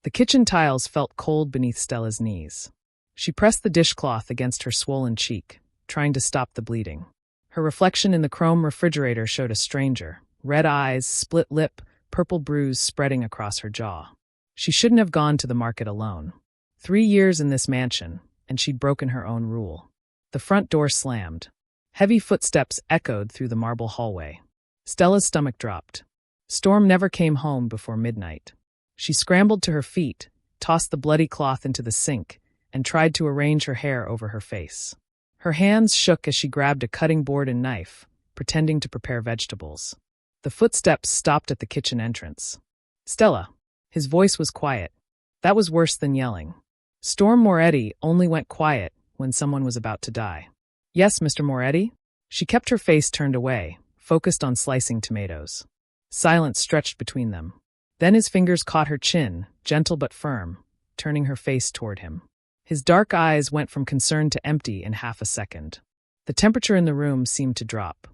The kitchen tiles felt cold beneath Stella's knees. She pressed the dishcloth against her swollen cheek, trying to stop the bleeding. Her reflection in the chrome refrigerator showed a stranger, red eyes, split lip, purple bruise spreading across her jaw. She shouldn't have gone to the market alone. 3 years in this mansion, and she'd broken her own rule. The front door slammed. Heavy footsteps echoed through the marble hallway. Stella's stomach dropped. Storm never came home before midnight. She scrambled to her feet, tossed the bloody cloth into the sink, and tried to arrange her hair over her face. Her hands shook as she grabbed a cutting board and knife, pretending to prepare vegetables. The footsteps stopped at the kitchen entrance. "Stella." His voice was quiet. That was worse than yelling. Storm Moretti only went quiet when someone was about to die. "Yes, Mr. Moretti?" She kept her face turned away, focused on slicing tomatoes. Silence stretched between them. Then his fingers caught her chin, gentle but firm, turning her face toward him. His dark eyes went from concern to empty in half a second. The temperature in the room seemed to drop.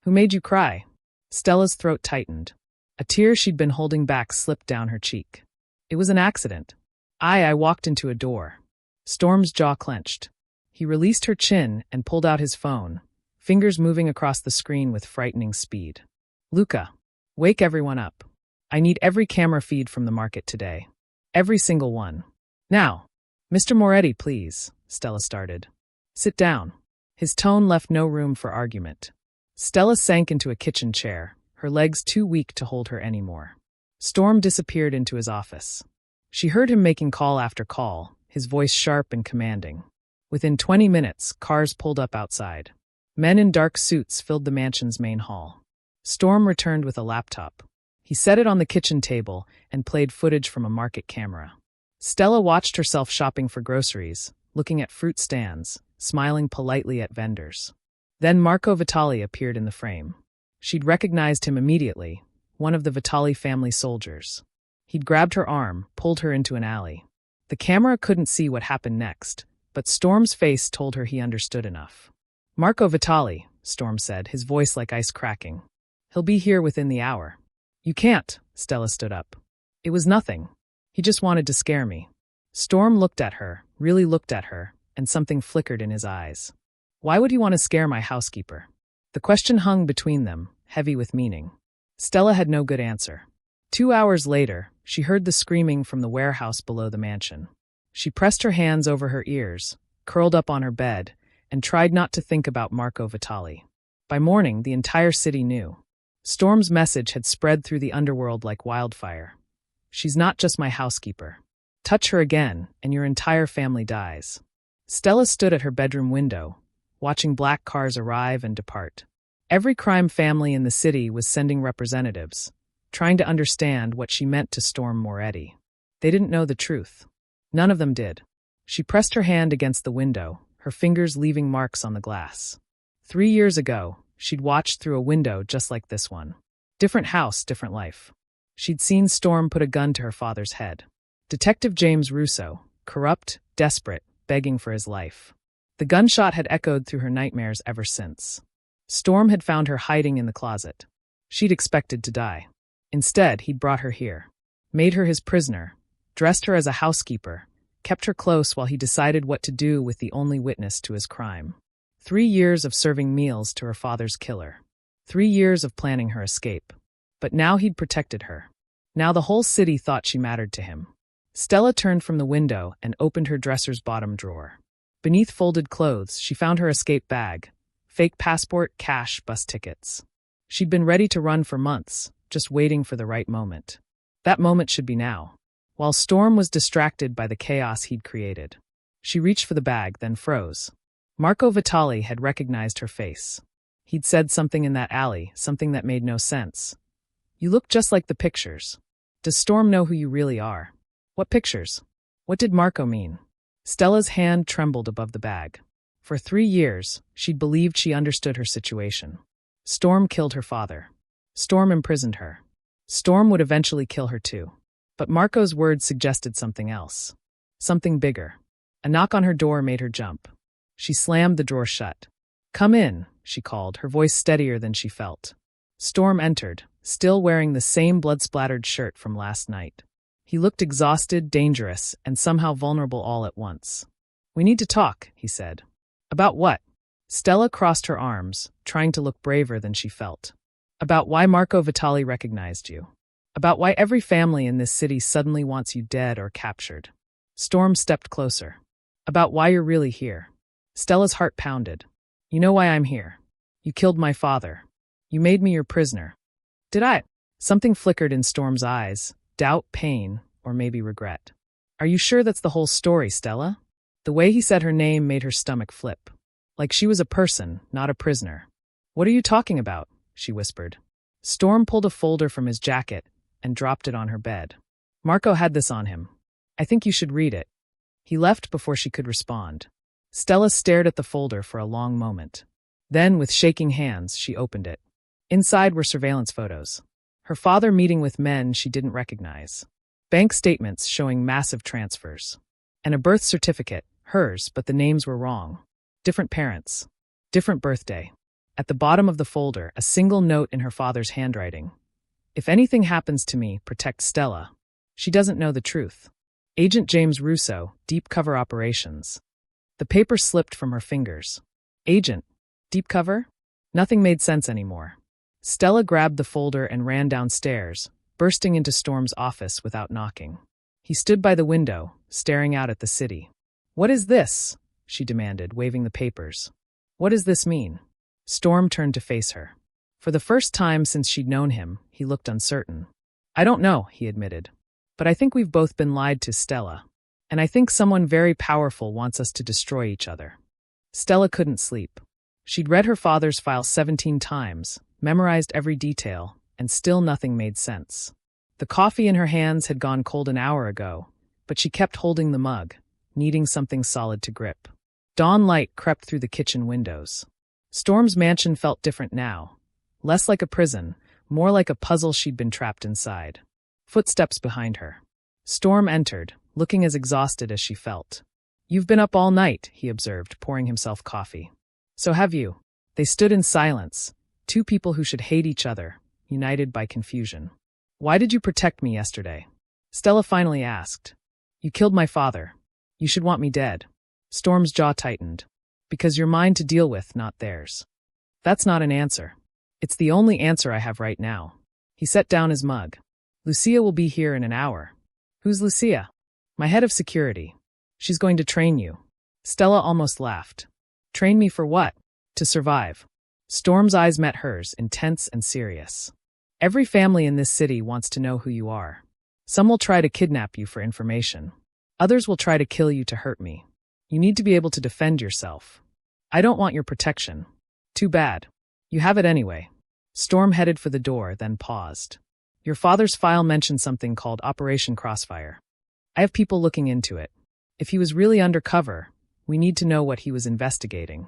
"Who made you cry?" Stella's throat tightened. A tear she'd been holding back slipped down her cheek. "It was an accident. I walked into a door." Storm's jaw clenched. He released her chin and pulled out his phone, fingers moving across the screen with frightening speed. "Luca, wake everyone up. I need every camera feed from the market today. Every single one. Now." "Mr. Moretti, please," Stella started. "Sit down." His tone left no room for argument. Stella sank into a kitchen chair, her legs too weak to hold her anymore. Storm disappeared into his office. She heard him making call after call, his voice sharp and commanding. Within 20 minutes, cars pulled up outside. Men in dark suits filled the mansion's main hall. Storm returned with a laptop. He set it on the kitchen table and played footage from a market camera. Stella watched herself shopping for groceries, looking at fruit stands, smiling politely at vendors. Then Marco Vitale appeared in the frame. She'd recognized him immediately, one of the Vitale family soldiers. He'd grabbed her arm, pulled her into an alley. The camera couldn't see what happened next, but Storm's face told her he understood enough. "Marco Vitale," Storm said, his voice like ice cracking. "He'll be here within the hour." "You can't," Stella stood up. "It was nothing. He just wanted to scare me." Storm looked at her, really looked at her, and something flickered in his eyes. "Why would he want to scare my housekeeper?" The question hung between them, heavy with meaning. Stella had no good answer. 2 hours later, she heard the screaming from the warehouse below the mansion. She pressed her hands over her ears, curled up on her bed, and tried not to think about Marco Vitale. By morning, the entire city knew. Storm's message had spread through the underworld like wildfire. "She's not just my housekeeper. Touch her again, and your entire family dies." Stella stood at her bedroom window, watching black cars arrive and depart. Every crime family in the city was sending representatives, trying to understand what she meant to Storm Moretti. They didn't know the truth. None of them did. She pressed her hand against the window, her fingers leaving marks on the glass. 3 years ago, she'd watched through a window just like this one. Different house, different life. She'd seen Storm put a gun to her father's head. Detective James Russo, corrupt, desperate, begging for his life. The gunshot had echoed through her nightmares ever since. Storm had found her hiding in the closet. She'd expected to die. Instead, he'd brought her here, made her his prisoner, dressed her as a housekeeper, kept her close while he decided what to do with the only witness to his crime. 3 years of serving meals to her father's killer. 3 years of planning her escape. But now he'd protected her. Now the whole city thought she mattered to him. Stella turned from the window and opened her dresser's bottom drawer. Beneath folded clothes, she found her escape bag, fake passport, cash, bus tickets. She'd been ready to run for months, just waiting for the right moment. That moment should be now. While Storm was distracted by the chaos he'd created. She reached for the bag, then froze. Marco Vitale had recognized her face. He'd said something in that alley, something that made no sense. "You look just like the pictures. Does Storm know who you really are?" "What pictures? What did Marco mean?" Stella's hand trembled above the bag. For 3 years, she'd believed she understood her situation. Storm killed her father. Storm imprisoned her. Storm would eventually kill her too. But Marco's words suggested something else. Something bigger. A knock on her door made her jump. She slammed the drawer shut. "Come in," she called, her voice steadier than she felt. Storm entered, still wearing the same blood-splattered shirt from last night. He looked exhausted, dangerous, and somehow vulnerable all at once. "We need to talk," he said. "About what?" Stella crossed her arms, trying to look braver than she felt. "About why Marco Vitale recognized you. About why every family in this city suddenly wants you dead or captured." Storm stepped closer. "About why you're really here." Stella's heart pounded. "You know why I'm here. You killed my father. You made me your prisoner." "Did I?" Something flickered in Storm's eyes. Doubt, pain, or maybe regret. "Are you sure that's the whole story, Stella?" The way he said her name made her stomach flip. Like she was a person, not a prisoner. "What are you talking about?" she whispered. Storm pulled a folder from his jacket and dropped it on her bed. "Marco had this on him. I think you should read it." He left before she could respond. Stella stared at the folder for a long moment. Then, with shaking hands, she opened it. Inside were surveillance photos. Her father meeting with men she didn't recognize. Bank statements showing massive transfers. And a birth certificate, hers, but the names were wrong. Different parents. Different birthday. At the bottom of the folder, a single note in her father's handwriting. "If anything happens to me, protect Stella. She doesn't know the truth. Agent James Russo, Deep Cover Operations." The paper slipped from her fingers. Agent? Deep cover? Nothing made sense anymore. Stella grabbed the folder and ran downstairs, bursting into Storm's office without knocking. He stood by the window, staring out at the city. "What is this?" she demanded, waving the papers. "What does this mean?" Storm turned to face her. For the first time since she'd known him, he looked uncertain. "I don't know," he admitted. "But I think we've both been lied to, Stella. And I think someone very powerful wants us to destroy each other." Stella couldn't sleep. She'd read her father's file 17 times, memorized every detail, and still nothing made sense. The coffee in her hands had gone cold an hour ago, but she kept holding the mug, needing something solid to grip. Dawn light crept through the kitchen windows. Storm's mansion felt different now. Less like a prison, more like a puzzle she'd been trapped inside. Footsteps behind her. Storm entered, looking as exhausted as she felt. "You've been up all night," he observed, pouring himself coffee. "So have you." They stood in silence, two people who should hate each other, united by confusion. "Why did you protect me yesterday?" Stella finally asked. "You killed my father. You should want me dead." Storm's jaw tightened. "Because you're mine to deal with, not theirs." "That's not an answer." "It's the only answer I have right now." He set down his mug. "Lucia will be here in an hour." "Who's Lucia?" "My head of security. She's going to train you." Stella almost laughed. "Train me for what?" "To survive." Storm's eyes met hers, intense and serious. "Every family in this city wants to know who you are. Some will try to kidnap you for information. Others will try to kill you to hurt me. You need to be able to defend yourself. I don't want your protection." "Too bad. You have it anyway." Storm headed for the door, then paused. "Your father's file mentioned something called Operation Crossfire. I have people looking into it. If he was really undercover, we need to know what he was investigating."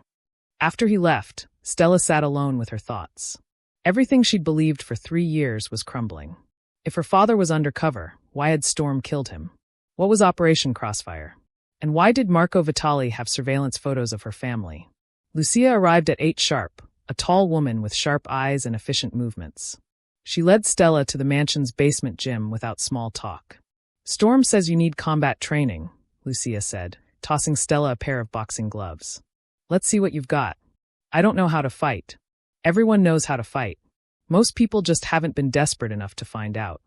After he left, Stella sat alone with her thoughts. Everything she'd believed for 3 years was crumbling. If her father was undercover, why had Storm killed him? What was Operation Crossfire? And why did Marco Vitale have surveillance photos of her family? Lucia arrived at 8 sharp, a tall woman with sharp eyes and efficient movements. She led Stella to the mansion's basement gym without small talk. "Storm says you need combat training," Lucia said, tossing Stella a pair of boxing gloves. "Let's see what you've got." "I don't know how to fight." "Everyone knows how to fight. Most people just haven't been desperate enough to find out."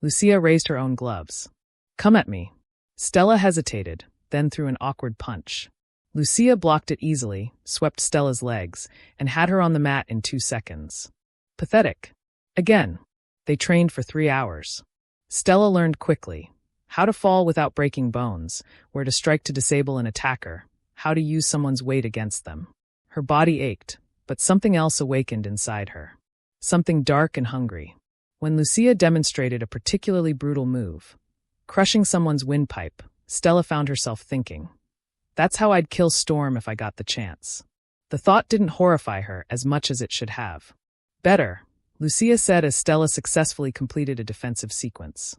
Lucia raised her own gloves. "Come at me." Stella hesitated, then threw an awkward punch. Lucia blocked it easily, swept Stella's legs, and had her on the mat in 2 seconds. Pathetic. Again. They trained for 3 hours. Stella learned quickly. How to fall without breaking bones, where to strike to disable an attacker, how to use someone's weight against them. Her body ached, but something else awakened inside her. Something dark and hungry. When Lucia demonstrated a particularly brutal move, crushing someone's windpipe, Stella found herself thinking, "That's how I'd kill Storm if I got the chance." The thought didn't horrify her as much as it should have. "Better," Lucia said as Stella successfully completed a defensive sequence.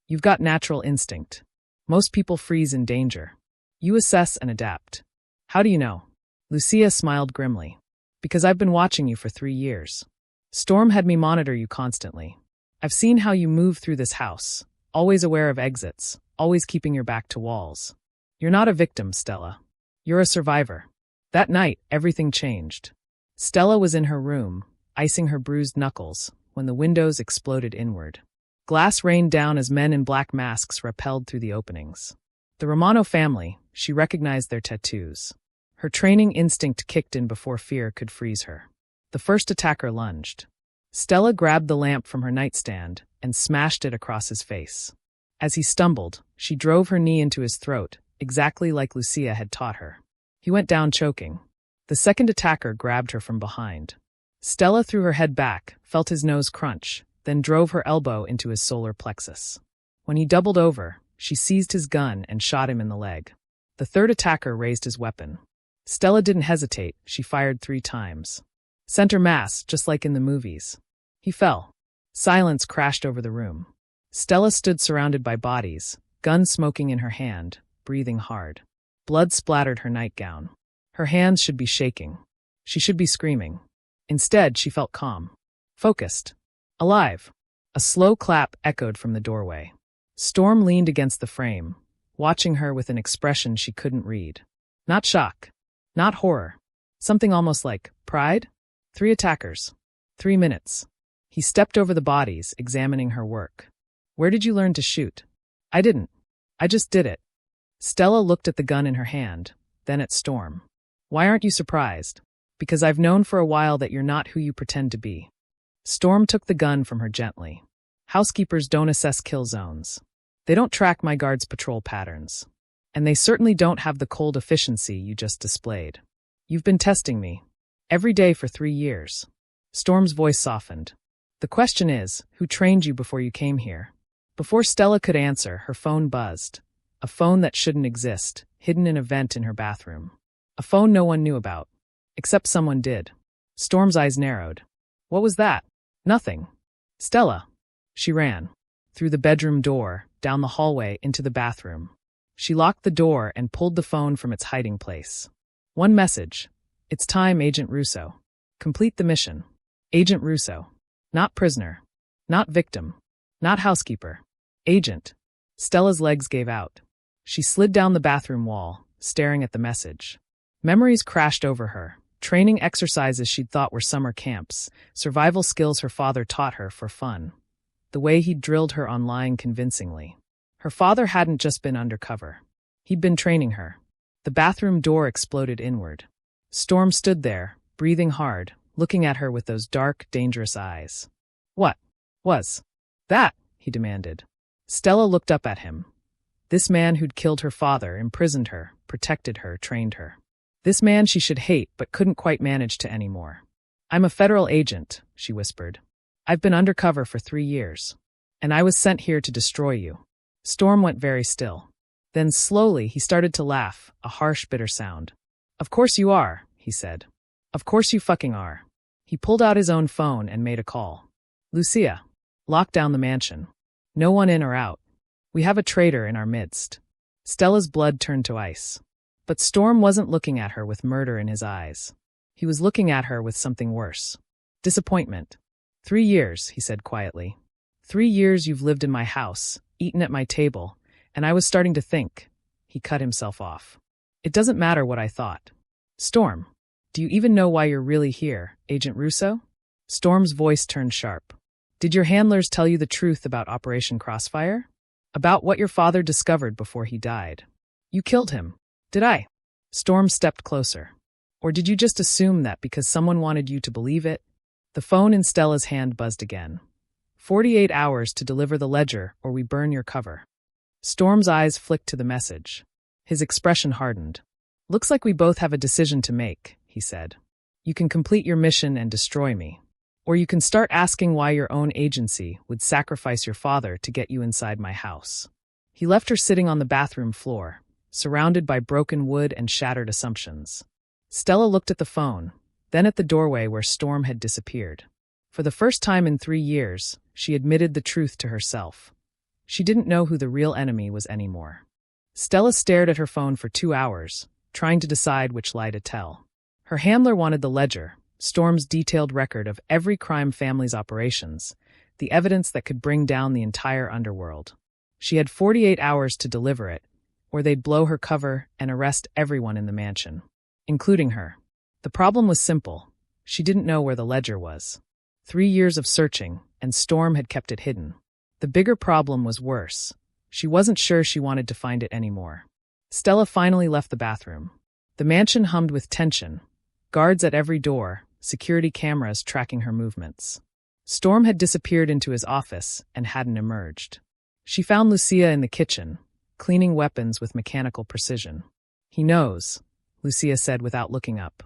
"You've got natural instinct. Most people freeze in danger. You assess and adapt." "How do you know?" Lucia smiled grimly. "Because I've been watching you for 3 years. Storm had me monitor you constantly. I've seen how you move through this house, always aware of exits, always keeping your back to walls. You're not a victim, Stella. You're a survivor. That night, everything changed. Stella was in her room, icing her bruised knuckles, when the windows exploded inward. Glass rained down as men in black masks rappelled through the openings. The Romano family, she recognized their tattoos. Her training instinct kicked in before fear could freeze her. The first attacker lunged. Stella grabbed the lamp from her nightstand and smashed it across his face. As he stumbled, she drove her knee into his throat, exactly like Lucia had taught her. He went down choking. The second attacker grabbed her from behind. Stella threw her head back, felt his nose crunch, then drove her elbow into his solar plexus. When he doubled over, she seized his gun and shot him in the leg. The third attacker raised his weapon. Stella didn't hesitate, she fired 3 times. Center mass, just like in the movies. He fell. Silence crashed over the room. Stella stood surrounded by bodies, gun smoking in her hand, breathing hard. Blood splattered her nightgown. Her hands should be shaking. She should be screaming. Instead, she felt calm. Focused. Alive. A slow clap echoed from the doorway. Storm leaned against the frame, watching her with an expression she couldn't read. Not shock. Not horror. Something almost like pride? 3 attackers. 3 minutes. He stepped over the bodies, examining her work. Where did you learn to shoot? I didn't. I just did it. Stella looked at the gun in her hand, then at Storm. Why aren't you surprised? Because I've known for a while that you're not who you pretend to be. Storm took the gun from her gently. Housekeepers don't assess kill zones. They don't track my guards' patrol patterns. And they certainly don't have the cold efficiency you just displayed. You've been testing me. Every day for 3 years. Storm's voice softened. The question is, who trained you before you came here? Before Stella could answer, her phone buzzed. A phone that shouldn't exist, hidden in a vent in her bathroom. A phone no one knew about. Except someone did. Storm's eyes narrowed. What was that? Nothing. Stella. She ran. Through the bedroom door, down the hallway, into the bathroom. She locked the door and pulled the phone from its hiding place. One message. It's time, Agent Russo. Complete the mission. Agent Russo. Not prisoner. Not victim. Not housekeeper. Agent. Stella's legs gave out. She slid down the bathroom wall, staring at the message. Memories crashed over her. Training exercises she'd thought were summer camps, survival skills her father taught her for fun. The way he'd drilled her on lying convincingly. Her father hadn't just been undercover. He'd been training her. The bathroom door exploded inward. Storm stood there, breathing hard, looking at her with those dark, dangerous eyes. What was that? He demanded. Stella looked up at him. This man who'd killed her father, imprisoned her, protected her, trained her. This man she should hate but couldn't quite manage to anymore. I'm a federal agent, she whispered. I've been undercover for 3 years. And I was sent here to destroy you. Storm went very still. Then slowly he started to laugh, a harsh, bitter sound. Of course you are, he said. Of course you fucking are. He pulled out his own phone and made a call. Lucia. Lock down the mansion. No one in or out. We have a traitor in our midst. Stella's blood turned to ice. But Storm wasn't looking at her with murder in his eyes. He was looking at her with something worse. Disappointment. 3 years, he said quietly. 3 years you've lived in my house, eaten at my table, and I was starting to think. He cut himself off. It doesn't matter what I thought. Storm, do you even know why you're really here, Agent Russo? Storm's voice turned sharp. Did your handlers tell you the truth about Operation Crossfire? About what your father discovered before he died? You killed him. Did I? Storm stepped closer. Or did you just assume that because someone wanted you to believe it? The phone in Stella's hand buzzed again. 48 hours to deliver the ledger or we burn your cover. Storm's eyes flicked to the message. His expression hardened. Looks like we both have a decision to make, he said. You can complete your mission and destroy me. Or you can start asking why your own agency would sacrifice your father to get you inside my house. He left her sitting on the bathroom floor, surrounded by broken wood and shattered assumptions. Stella looked at the phone, then at the doorway where Storm had disappeared. For the first time in 3 years, she admitted the truth to herself. She didn't know who the real enemy was anymore. Stella stared at her phone for 2 hours, trying to decide which lie to tell. Her handler wanted the ledger, Storm's detailed record of every crime family's operations, the evidence that could bring down the entire underworld. She had 48 hours to deliver it, or they'd blow her cover and arrest everyone in the mansion, including her. The problem was simple. She didn't know where the ledger was. 3 years of searching, and Storm had kept it hidden. The bigger problem was worse. She wasn't sure she wanted to find it anymore. Stella finally left the bathroom. The mansion hummed with tension. Guards at every door, security cameras tracking her movements. Storm had disappeared into his office and hadn't emerged. She found Lucia in the kitchen, cleaning weapons with mechanical precision. "He knows," Lucia said without looking up.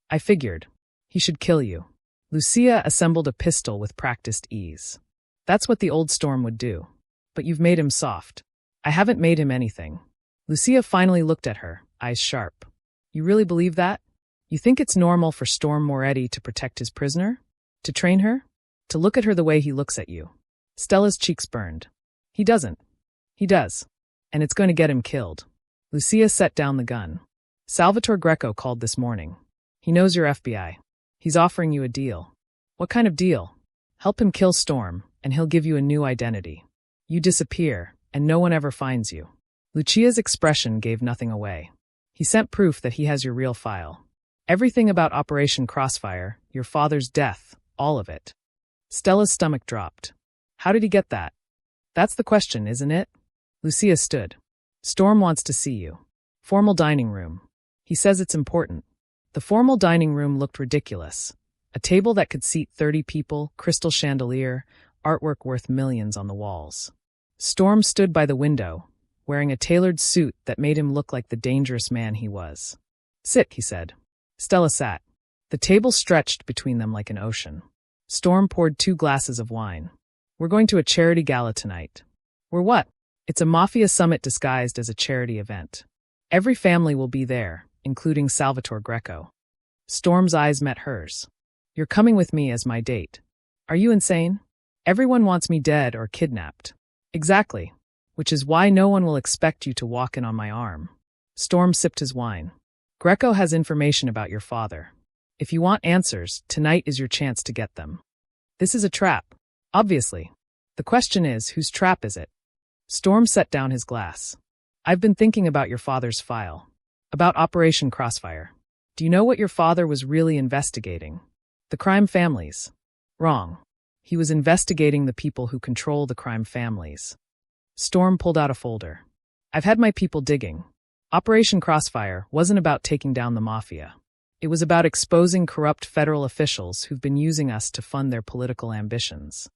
"I figured. He should kill you." Lucia assembled a pistol with practiced ease. "That's what the old Storm would do. But you've made him soft." "I haven't made him anything." Lucia finally looked at her, eyes sharp. "You really believe that? You think it's normal for Storm Moretti to protect his prisoner? To train her? To look at her the way he looks at you?" Stella's cheeks burned. "He doesn't. He does. And it's going to get him killed." Lucia set down the gun. "Salvatore Greco called this morning. He knows you're FBI. He's offering you a deal." "What kind of deal?" "Help him kill Storm, and he'll give you a new identity. You disappear, and no one ever finds you." Lucia's expression gave nothing away. "He sent proof that he has your real file. Everything about Operation Crossfire, your father's death, all of it." Stella's stomach dropped. "How did he get that?" "That's the question, isn't it?" Lucia stood. "Storm wants to see you. Formal dining room. He says it's important." The formal dining room looked ridiculous. A table that could seat 30 people, crystal chandelier, artwork worth millions on the walls. Storm stood by the window, wearing a tailored suit that made him look like the dangerous man he was. "Sit," he said. Stella sat. The table stretched between them like an ocean. Storm poured 2 glasses of wine. "We're going to a charity gala tonight." "We're what?" "It's a Mafia summit disguised as a charity event. Every family will be there, including Salvatore Greco." Storm's eyes met hers. "You're coming with me as my date. Are you insane? Everyone wants me dead or kidnapped." "Exactly. Which is why no one will expect you to walk in on my arm." Storm sipped his wine. "Greco has information about your father. If you want answers, tonight is your chance to get them." "This is a trap." "Obviously. The question is, whose trap is it?" Storm set down his glass. "I've been thinking about your father's file. About Operation Crossfire. Do you know what your father was really investigating? The crime families." "Wrong. He was investigating the people who control the crime families." Storm pulled out a folder. "I've had my people digging. Operation Crossfire wasn't about taking down the Mafia. It was about exposing corrupt federal officials who've been using us to fund their political ambitions."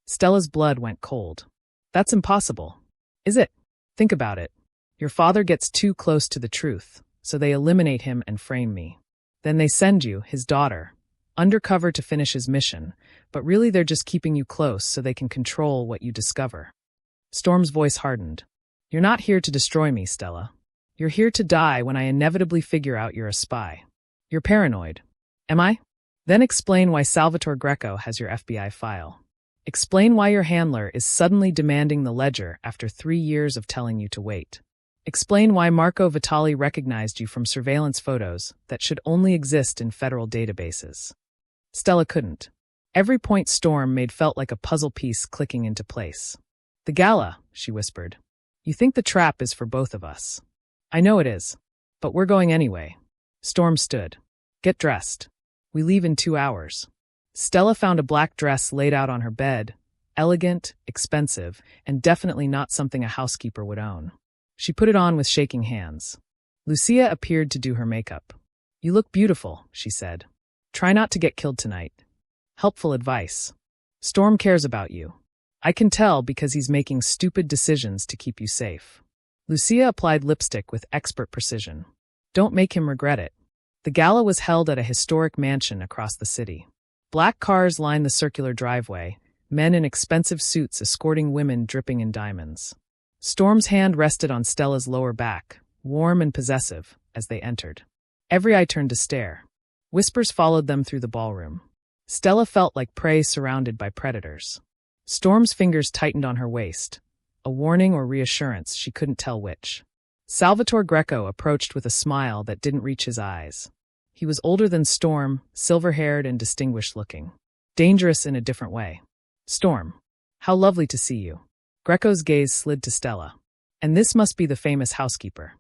Stella's blood went cold. "That's impossible." "Is it? Think about it. Your father gets too close to the truth, so they eliminate him and frame me. Then they send you, his daughter, undercover to finish his mission, but really they're just keeping you close so they can control what you discover." Storm's voice hardened. "You're not here to destroy me, Stella. You're here to die when I inevitably figure out you're a spy. You're paranoid. Am I? Then explain why Salvatore Greco has your FBI file. Explain why your handler is suddenly demanding the ledger after 3 years of telling you to wait. Explain why Marco Vitale recognized you from surveillance photos that should only exist in federal databases." Stella couldn't. Every point Storm made felt like a puzzle piece clicking into place. "The gala," she whispered. "You think the trap is for both of us. I know it is. But we're going anyway." Storm stood. "Get dressed. We leave in 2 hours." Stella found a black dress laid out on her bed, elegant, expensive, and definitely not something a housekeeper would own. She put it on with shaking hands. Lucia appeared to do her makeup. "You look beautiful," she said. "Try not to get killed tonight." Helpful advice. "Storm cares about you. I can tell because he's making stupid decisions to keep you safe." Lucia applied lipstick with expert precision. "Don't make him regret it." The gala was held at a historic mansion across the city. Black cars lined the circular driveway, men in expensive suits escorting women dripping in diamonds. Storm's hand rested on Stella's lower back, warm and possessive, as they entered. Every eye turned to stare. Whispers followed them through the ballroom. Stella felt like prey surrounded by predators. Storm's fingers tightened on her waist. A warning or reassurance, she couldn't tell which. Salvatore Greco approached with a smile that didn't reach his eyes. He was older than Storm, silver-haired and distinguished-looking. Dangerous in a different way. "Storm, how lovely to see you." Greco's gaze slid to Stella. And this must be the famous housekeeper.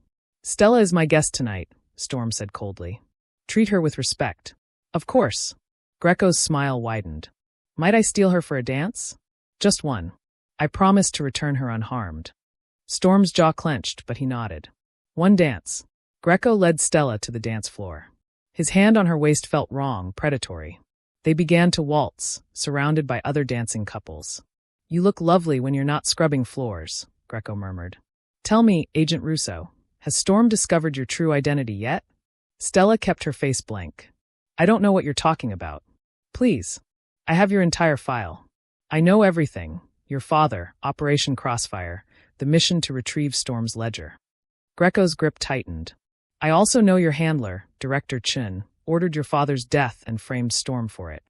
Stella is my guest tonight, Storm said coldly. Treat her with respect. Of course. Greco's smile widened. Might I steal her for a dance? Just one. I promise to return her unharmed. Storm's jaw clenched, but he nodded. One dance. Greco led Stella to the dance floor. His hand on her waist felt wrong, predatory. They began to waltz, surrounded by other dancing couples. You look lovely when you're not scrubbing floors, Greco murmured. Tell me, Agent Russo, has Storm discovered your true identity yet? Stella kept her face blank. I don't know what you're talking about. Please. I have your entire file. I know everything. Your father, Operation Crossfire, the mission to retrieve Storm's ledger. Greco's grip tightened. I also know your handler, Director Chun, ordered your father's death and framed Storm for it.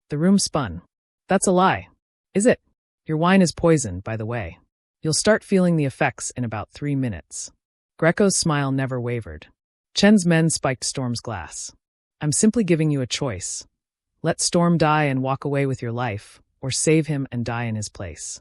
The room spun. That's a lie. Is it? Your wine is poison, by the way. You'll start feeling the effects in about 3 minutes. Greco's smile never wavered. Chen's men spiked Storm's glass. I'm simply giving you a choice. Let Storm die and walk away with your life, or save him and die in his place.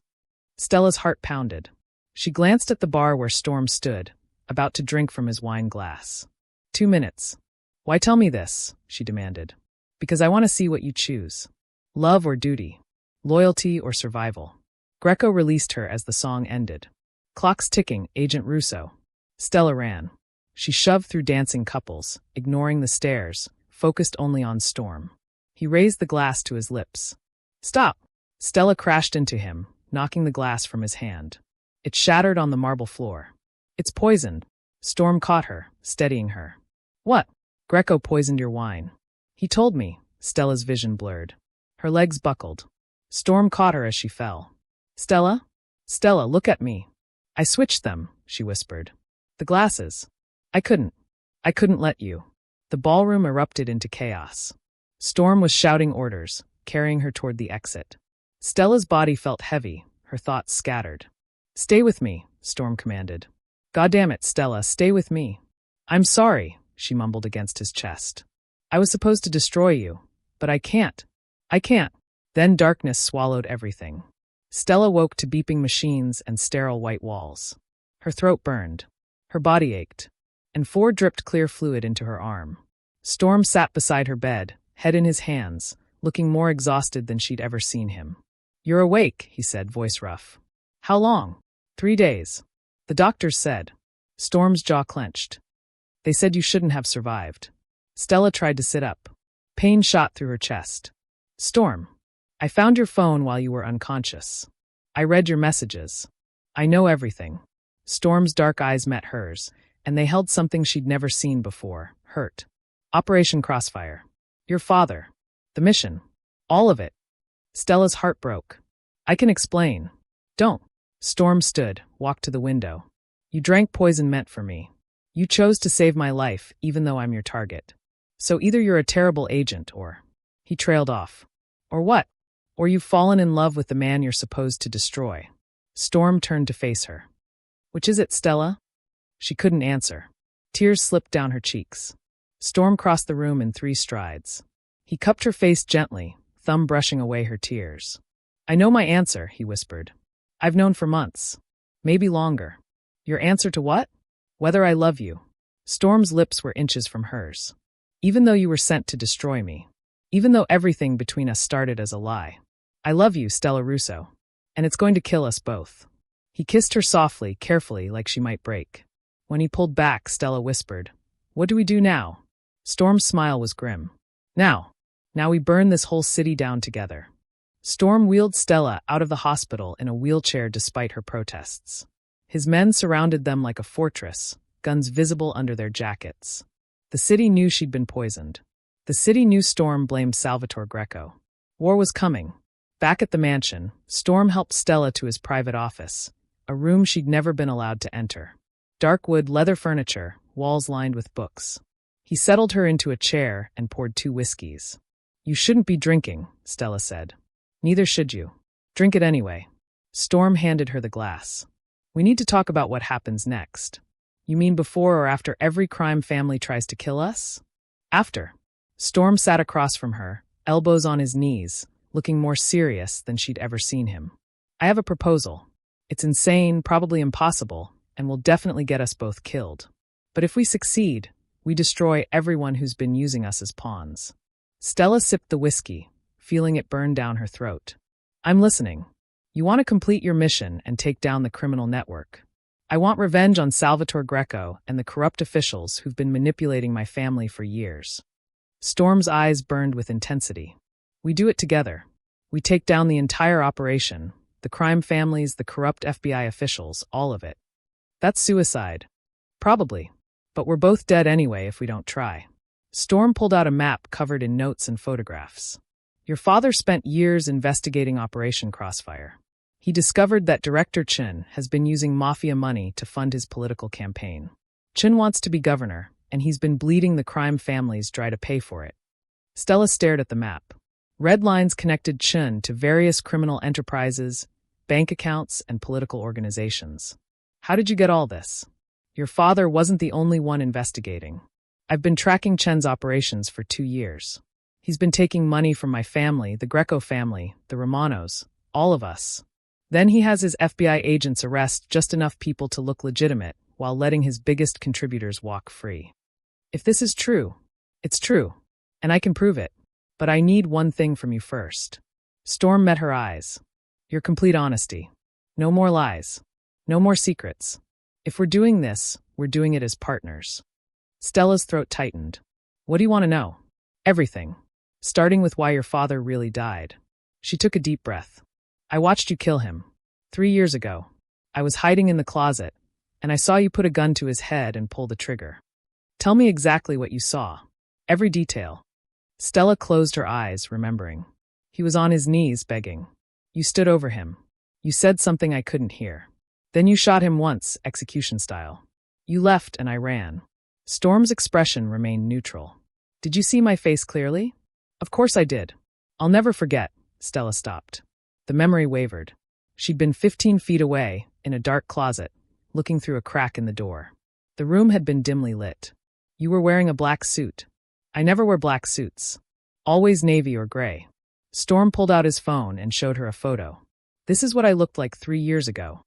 Stella's heart pounded. She glanced at the bar where Storm stood, about to drink from his wine glass. 2 minutes. Why tell me this? She demanded. Because I want to see what you choose. Love or duty? Loyalty or survival? Greco released her as the song ended. Clock's ticking, Agent Russo. Stella ran. She shoved through dancing couples, ignoring the stares, focused only on Storm. He raised the glass to his lips. Stop! Stella crashed into him, knocking the glass from his hand. It shattered on the marble floor. It's poisoned. Storm caught her, steadying her. What? Greco poisoned your wine. He told me. Stella's vision blurred. Her legs buckled. Storm caught her as she fell. Stella? Stella, look at me. I switched them, she whispered. The glasses. I couldn't let you. The ballroom erupted into chaos. Storm was shouting orders, carrying her toward the exit. Stella's body felt heavy, her thoughts scattered. Stay with me, Storm commanded. Goddamn it, Stella, stay with me. I'm sorry, she mumbled against his chest. I was supposed to destroy you, but I can't. I can't. Then darkness swallowed everything. Stella woke to beeping machines and sterile white walls. Her throat burned. Her body ached. And 4 dripped clear fluid into her arm. Storm sat beside her bed, head in his hands, looking more exhausted than she'd ever seen him. You're awake, he said, voice rough. How long? 3 days. The doctors said. Storm's jaw clenched. They said you shouldn't have survived. Stella tried to sit up. Pain shot through her chest. Storm. I found your phone while you were unconscious. I read your messages. I know everything. Storm's dark eyes met hers, and they held something she'd never seen before, hurt. Operation Crossfire. Your father. The mission. All of it. Stella's heart broke. I can explain. Don't. Storm stood, walked to the window. You drank poison meant for me. You chose to save my life, even though I'm your target. So either you're a terrible agent or... He trailed off. Or what? Or you've fallen in love with the man you're supposed to destroy. Storm turned to face her. Which is it, Stella? She couldn't answer. Tears slipped down her cheeks. Storm crossed the room in 3 strides. He cupped her face gently, thumb brushing away her tears. I know my answer, he whispered. I've known for months. Maybe longer. Your answer to what? Whether I love you. Storm's lips were inches from hers. Even though you were sent to destroy me. Even though everything between us started as a lie. I love you, Stella Russo. And it's going to kill us both. He kissed her softly, carefully, like she might break. When he pulled back, Stella whispered, What do we do now? Storm's smile was grim. Now we burn this whole city down together. Storm wheeled Stella out of the hospital in a wheelchair despite her protests. His men surrounded them like a fortress, guns visible under their jackets. The city knew she'd been poisoned. The city knew Storm blamed Salvatore Greco. War was coming. Back at the mansion, Storm helped Stella to his private office, a room she'd never been allowed to enter. Dark wood leather furniture, walls lined with books. He settled her into a chair and poured 2 whiskeys. You shouldn't be drinking, Stella said. Neither should you. Drink it anyway. Storm handed her the glass. We need to talk about what happens next. You mean before or after every crime family tries to kill us? After. Storm sat across from her, elbows on his knees, looking more serious than she'd ever seen him. I have a proposal. It's insane, probably impossible, and will definitely get us both killed. But if we succeed, we destroy everyone who's been using us as pawns. Stella sipped the whiskey, feeling it burn down her throat. I'm listening. You want to complete your mission and take down the criminal network. I want revenge on Salvatore Greco and the corrupt officials who've been manipulating my family for years. Storm's eyes burned with intensity. We do it together. We take down the entire operation, the crime families, the corrupt FBI officials, all of it. That's suicide. Probably. But we're both dead anyway if we don't try. Storm pulled out a map covered in notes and photographs. Your father spent years investigating Operation Crossfire. He discovered that Director Chin has been using Mafia money to fund his political campaign. Chin wants to be governor, and he's been bleeding the crime families dry to pay for it. Stella stared at the map. Red lines connected Chin to various criminal enterprises, bank accounts, and political organizations. How did you get all this? Your father wasn't the only one investigating. I've been tracking Chen's operations for 2 years. He's been taking money from my family, the Greco family, the Romanos, all of us. Then he has his FBI agents arrest just enough people to look legitimate while letting his biggest contributors walk free. If this is true, it's true, and I can prove it. But I need one thing from you first. Storm met her eyes. Your complete honesty. No more lies. No more secrets. If we're doing this, we're doing it as partners. Stella's throat tightened. What do you want to know? Everything. Starting with why your father really died. She took a deep breath. I watched you kill him. 3 years ago. I was hiding in the closet, and I saw you put a gun to his head and pull the trigger. Tell me exactly what you saw. Every detail. Stella closed her eyes, remembering. He was on his knees, begging. You stood over him. You said something I couldn't hear. Then you shot him once, execution style. You left and I ran. Storm's expression remained neutral. Did you see my face clearly? Of course I did. I'll never forget. Stella stopped. The memory wavered. She'd been 15 feet away, in a dark closet, looking through a crack in the door. The room had been dimly lit. You were wearing a black suit. I never wear black suits. Always navy or gray. Storm pulled out his phone and showed her a photo. This is what I looked like 3 years ago.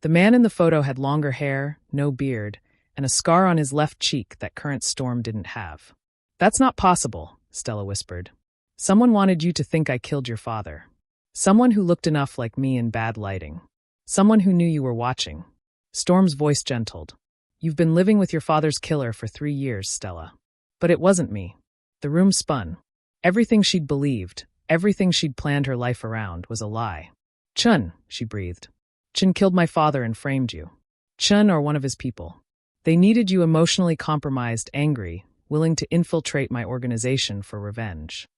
The man in the photo had longer hair, no beard, and a scar on his left cheek that current Storm didn't have. That's not possible, Stella whispered. Someone wanted you to think I killed your father. Someone who looked enough like me in bad lighting. Someone who knew you were watching. Storm's voice gentled. You've been living with your father's killer for 3 years, Stella. But it wasn't me. The room spun. Everything she'd believed, everything she'd planned her life around, was a lie. Chun, she breathed. Chun killed my father and framed you. Chun or one of his people. They needed you emotionally compromised, angry, willing to infiltrate my organization for revenge.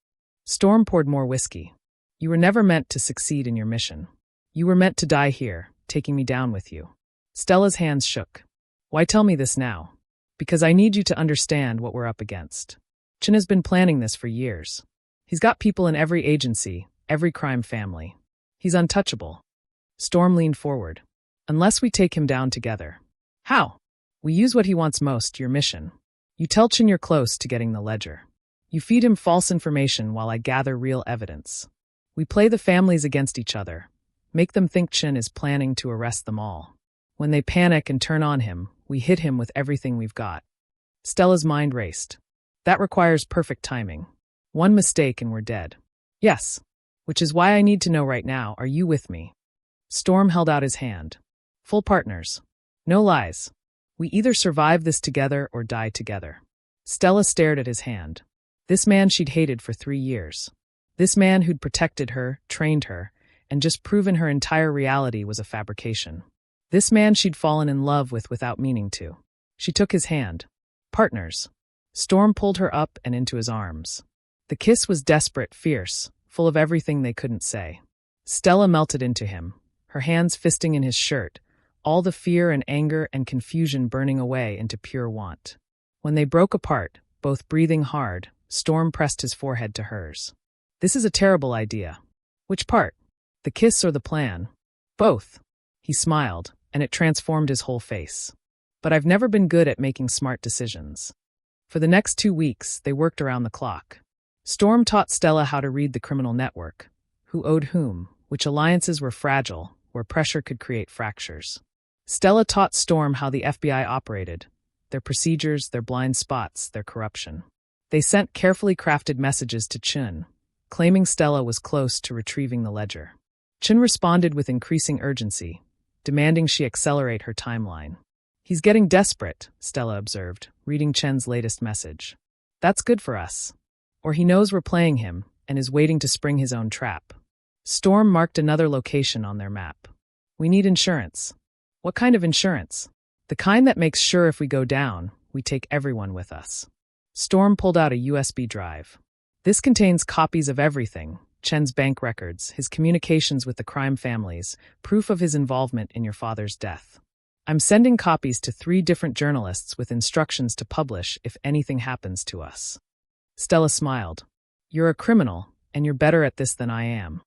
Storm poured more whiskey. You were never meant to succeed in your mission. You were meant to die here, taking me down with you. Stella's hands shook. Why tell me this now? Because I need you to understand what we're up against. Chin has been planning this for years. He's got people in every agency, every crime family. He's untouchable. Storm leaned forward. Unless we take him down together. How? We use what he wants most, your mission. You tell Chin you're close to getting the ledger. You feed him false information while I gather real evidence. We play the families against each other. Make them think Chin is planning to arrest them all. When they panic and turn on him, we hit him with everything we've got. Stella's mind raced. That requires perfect timing. One mistake and we're dead. Yes. Which is why I need to know right now, are you with me? Storm held out his hand. Full partners. No lies. We either survive this together or die together. Stella stared at his hand. This man she'd hated for 3 years. This man who'd protected her, trained her, and just proven her entire reality was a fabrication. This man she'd fallen in love with without meaning to. She took his hand. Partners. Storm pulled her up and into his arms. The kiss was desperate, fierce, full of everything they couldn't say. Stella melted into him, her hands fisting in his shirt, all the fear and anger and confusion burning away into pure want. When they broke apart, both breathing hard, Storm pressed his forehead to hers. This is a terrible idea. Which part? The kiss or the plan? Both. He smiled, and it transformed his whole face. But I've never been good at making smart decisions. For the next 2 weeks, they worked around the clock. Storm taught Stella how to read the criminal network, who owed whom, which alliances were fragile, where pressure could create fractures. Stella taught Storm how the FBI operated, their procedures, their blind spots, their corruption. They sent carefully crafted messages to Chun, claiming Stella was close to retrieving the ledger. Chun responded with increasing urgency, demanding she accelerate her timeline. "He's getting desperate," Stella observed, reading Chen's latest message. "That's good for us. Or he knows we're playing him and is waiting to spring his own trap." Storm marked another location on their map. "We need insurance." "What kind of insurance?" "The kind that makes sure if we go down, we take everyone with us." Storm pulled out a USB drive. "This contains copies of everything: Chen's bank records, his communications with the crime families, proof of his involvement in your father's death. I'm sending copies to 3 different journalists with instructions to publish if anything happens to us." Stella smiled. "You're a criminal, and you're better at this than I am.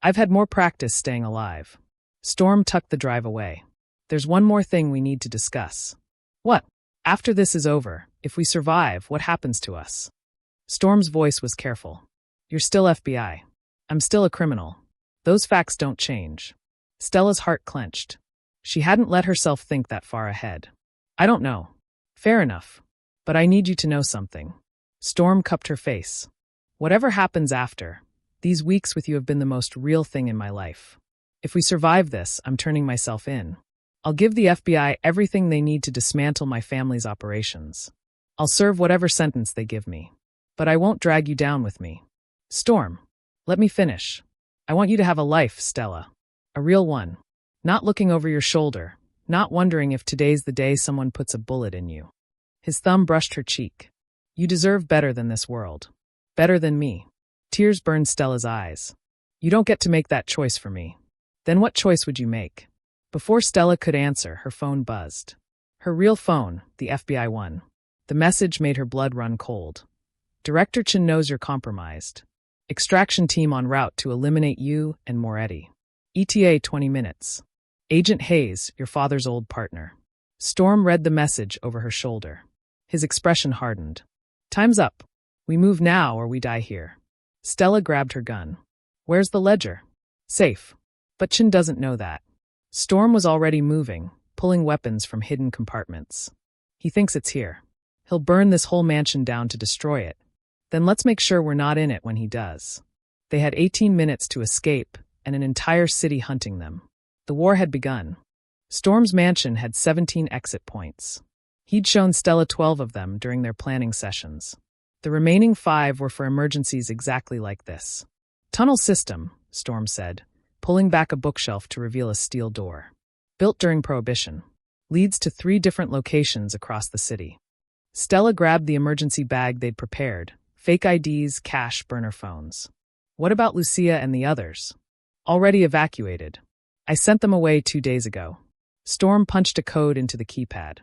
I've had more practice staying alive." Storm tucked the drive away. "There's one more thing we need to discuss." "What?" "After this is over, if we survive, what happens to us?" Storm's voice was careful. "You're still FBI. I'm still a criminal. Those facts don't change." Stella's heart clenched. She hadn't let herself think that far ahead. "I don't know." "Fair enough. But I need you to know something." Storm cupped her face. "Whatever happens after, these weeks with you have been the most real thing in my life. If we survive this, I'm turning myself in. I'll give the FBI everything they need to dismantle my family's operations. I'll serve whatever sentence they give me. But I won't drag you down with me." "Storm, let me finish. I want you to have a life, Stella. A real one. Not looking over your shoulder, not wondering if today's the day someone puts a bullet in you." His thumb brushed her cheek. "You deserve better than this world. Better than me." Tears burned Stella's eyes. "You don't get to make that choice for me." "Then what choice would you make?" Before Stella could answer, her phone buzzed. Her real phone, the FBI one. The message made her blood run cold. "Director Chin knows you're compromised. Extraction team en route to eliminate you and Moretti. ETA 20 minutes. Agent Hayes, your father's old partner." Storm read the message over her shoulder. His expression hardened. "Time's up. We move now or we die here." Stella grabbed her gun. "Where's the ledger?" "Safe. But Chin doesn't know that." Storm was already moving, pulling weapons from hidden compartments. "He thinks it's here. He'll burn this whole mansion down to destroy it. Then let's make sure we're not in it when he does." They had 18 minutes to escape, and an entire city hunting them. The war had begun. Storm's mansion had 17 exit points. He'd shown Stella 12 of them during their planning sessions. The remaining 5 were for emergencies exactly like this. "Tunnel system," Storm said, pulling back a bookshelf to reveal a steel door. "Built during Prohibition. Leads to 3 different locations across the city." Stella grabbed the emergency bag they'd prepared: fake IDs, cash, burner phones. "What about Lucia and the others?" "Already evacuated. I sent them away 2 days ago." Storm punched a code into the keypad.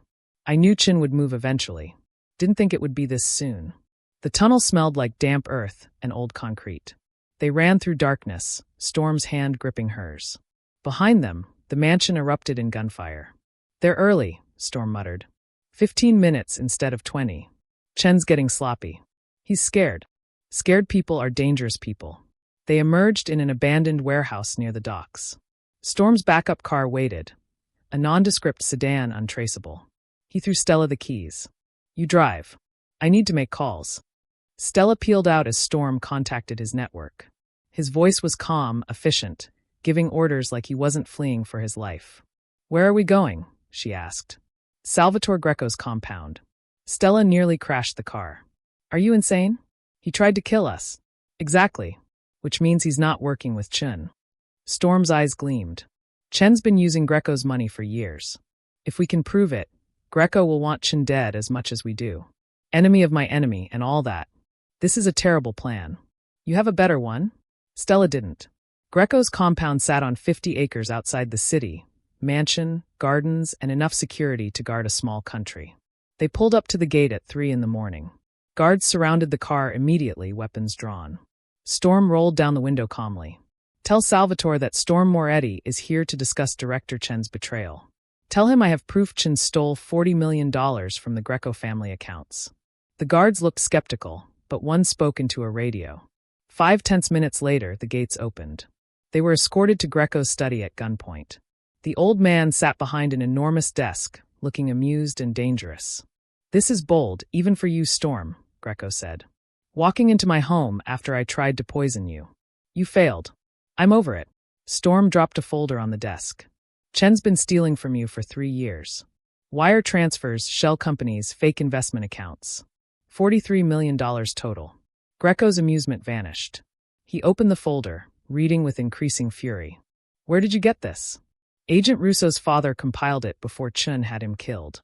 "I knew Chin would move eventually. Didn't think it would be this soon." The tunnel smelled like damp earth and old concrete. They ran through darkness, Storm's hand gripping hers. Behind them, the mansion erupted in gunfire. "They're early," Storm muttered. 15 minutes instead of 20. Chen's getting sloppy. He's scared. Scared people are dangerous people. They emerged in an abandoned warehouse near the docks. Storm's backup car waited, a nondescript sedan untraceable. He threw Stella the keys. "You drive. I need to make calls." Stella peeled out as Storm contacted his network. His voice was calm, efficient, giving orders like he wasn't fleeing for his life. "Where are we going?" she asked. "Salvatore Greco's compound." Stella nearly crashed the car. "Are you insane? He tried to kill us." "Exactly. Which means he's not working with Chun." Storm's eyes gleamed. "Chen's been using Greco's money for years. If we can prove it, Greco will want Chun dead as much as we do. Enemy of my enemy and all that. This is a terrible plan." "You have a better one?" Stella didn't. Greco's compound sat on 50 acres outside the city, mansion, gardens, and enough security to guard a small country. They pulled up to the gate at 3 in the morning. Guards surrounded the car immediately, weapons drawn. Storm rolled down the window calmly. "Tell Salvatore that Storm Moretti is here to discuss Director Chen's betrayal. Tell him I have proof Chen stole $40 million from the Greco family accounts." The guards looked skeptical, but one spoke into a radio. 5 tense minutes later, the gates opened. They were escorted to Greco's study at gunpoint. The old man sat behind an enormous desk, looking amused and dangerous. "This is bold, even for you, Storm," Greco said. "Walking into my home after I tried to poison you. You failed. I'm over it." Storm dropped a folder on the desk. "Chen's been stealing from you for 3 years. Wire transfers, shell companies, fake investment accounts. $43 million total." Greco's amusement vanished. He opened the folder, reading with increasing fury. "Where did you get this?" "Agent Russo's father compiled it before Chun had him killed."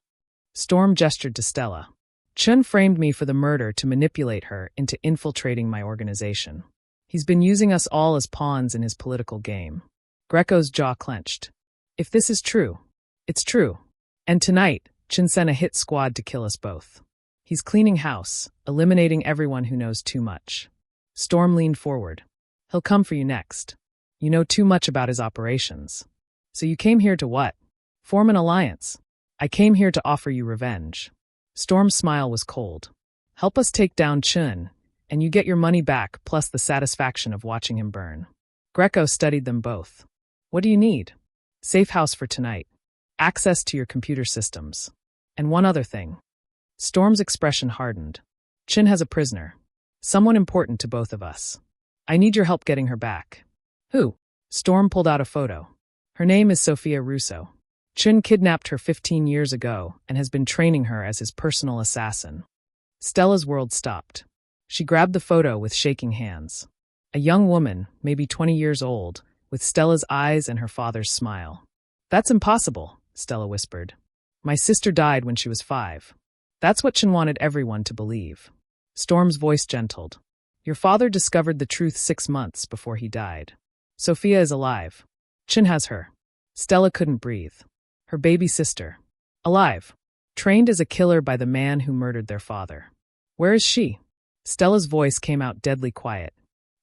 Storm gestured to Stella. "Chun framed me for the murder to manipulate her into infiltrating my organization. He's been using us all as pawns in his political game." Greco's jaw clenched. "If this is true, it's true. And tonight, Chun sent a hit squad to kill us both. He's cleaning house, eliminating everyone who knows too much." Storm leaned forward. "He'll come for you next. You know too much about his operations. So you came here to what? Form an alliance." "I came here to offer you revenge." Storm's smile was cold. "Help us take down Chun, and you get your money back plus the satisfaction of watching him burn." Greco studied them both. "What do you need?" "Safe house for tonight. Access to your computer systems. And one other thing." Storm's expression hardened. "Chun has a prisoner. Someone important to both of us. I need your help getting her back." "Who?" Storm pulled out a photo. "Her name is Sophia Russo. Chun kidnapped her 15 years ago and has been training her as his personal assassin." Stella's world stopped. She grabbed the photo with shaking hands. A young woman, maybe 20 years old, with Stella's eyes and her father's smile. "That's impossible," Stella whispered. "My sister died when she was 5. That's what Chun wanted everyone to believe." Storm's voice gentled. "Your father discovered the truth 6 months before he died. Sophia is alive. Chun has her." Stella couldn't breathe. Her baby sister. Alive. Trained as a killer by the man who murdered their father. "Where is she?" Stella's voice came out deadly quiet.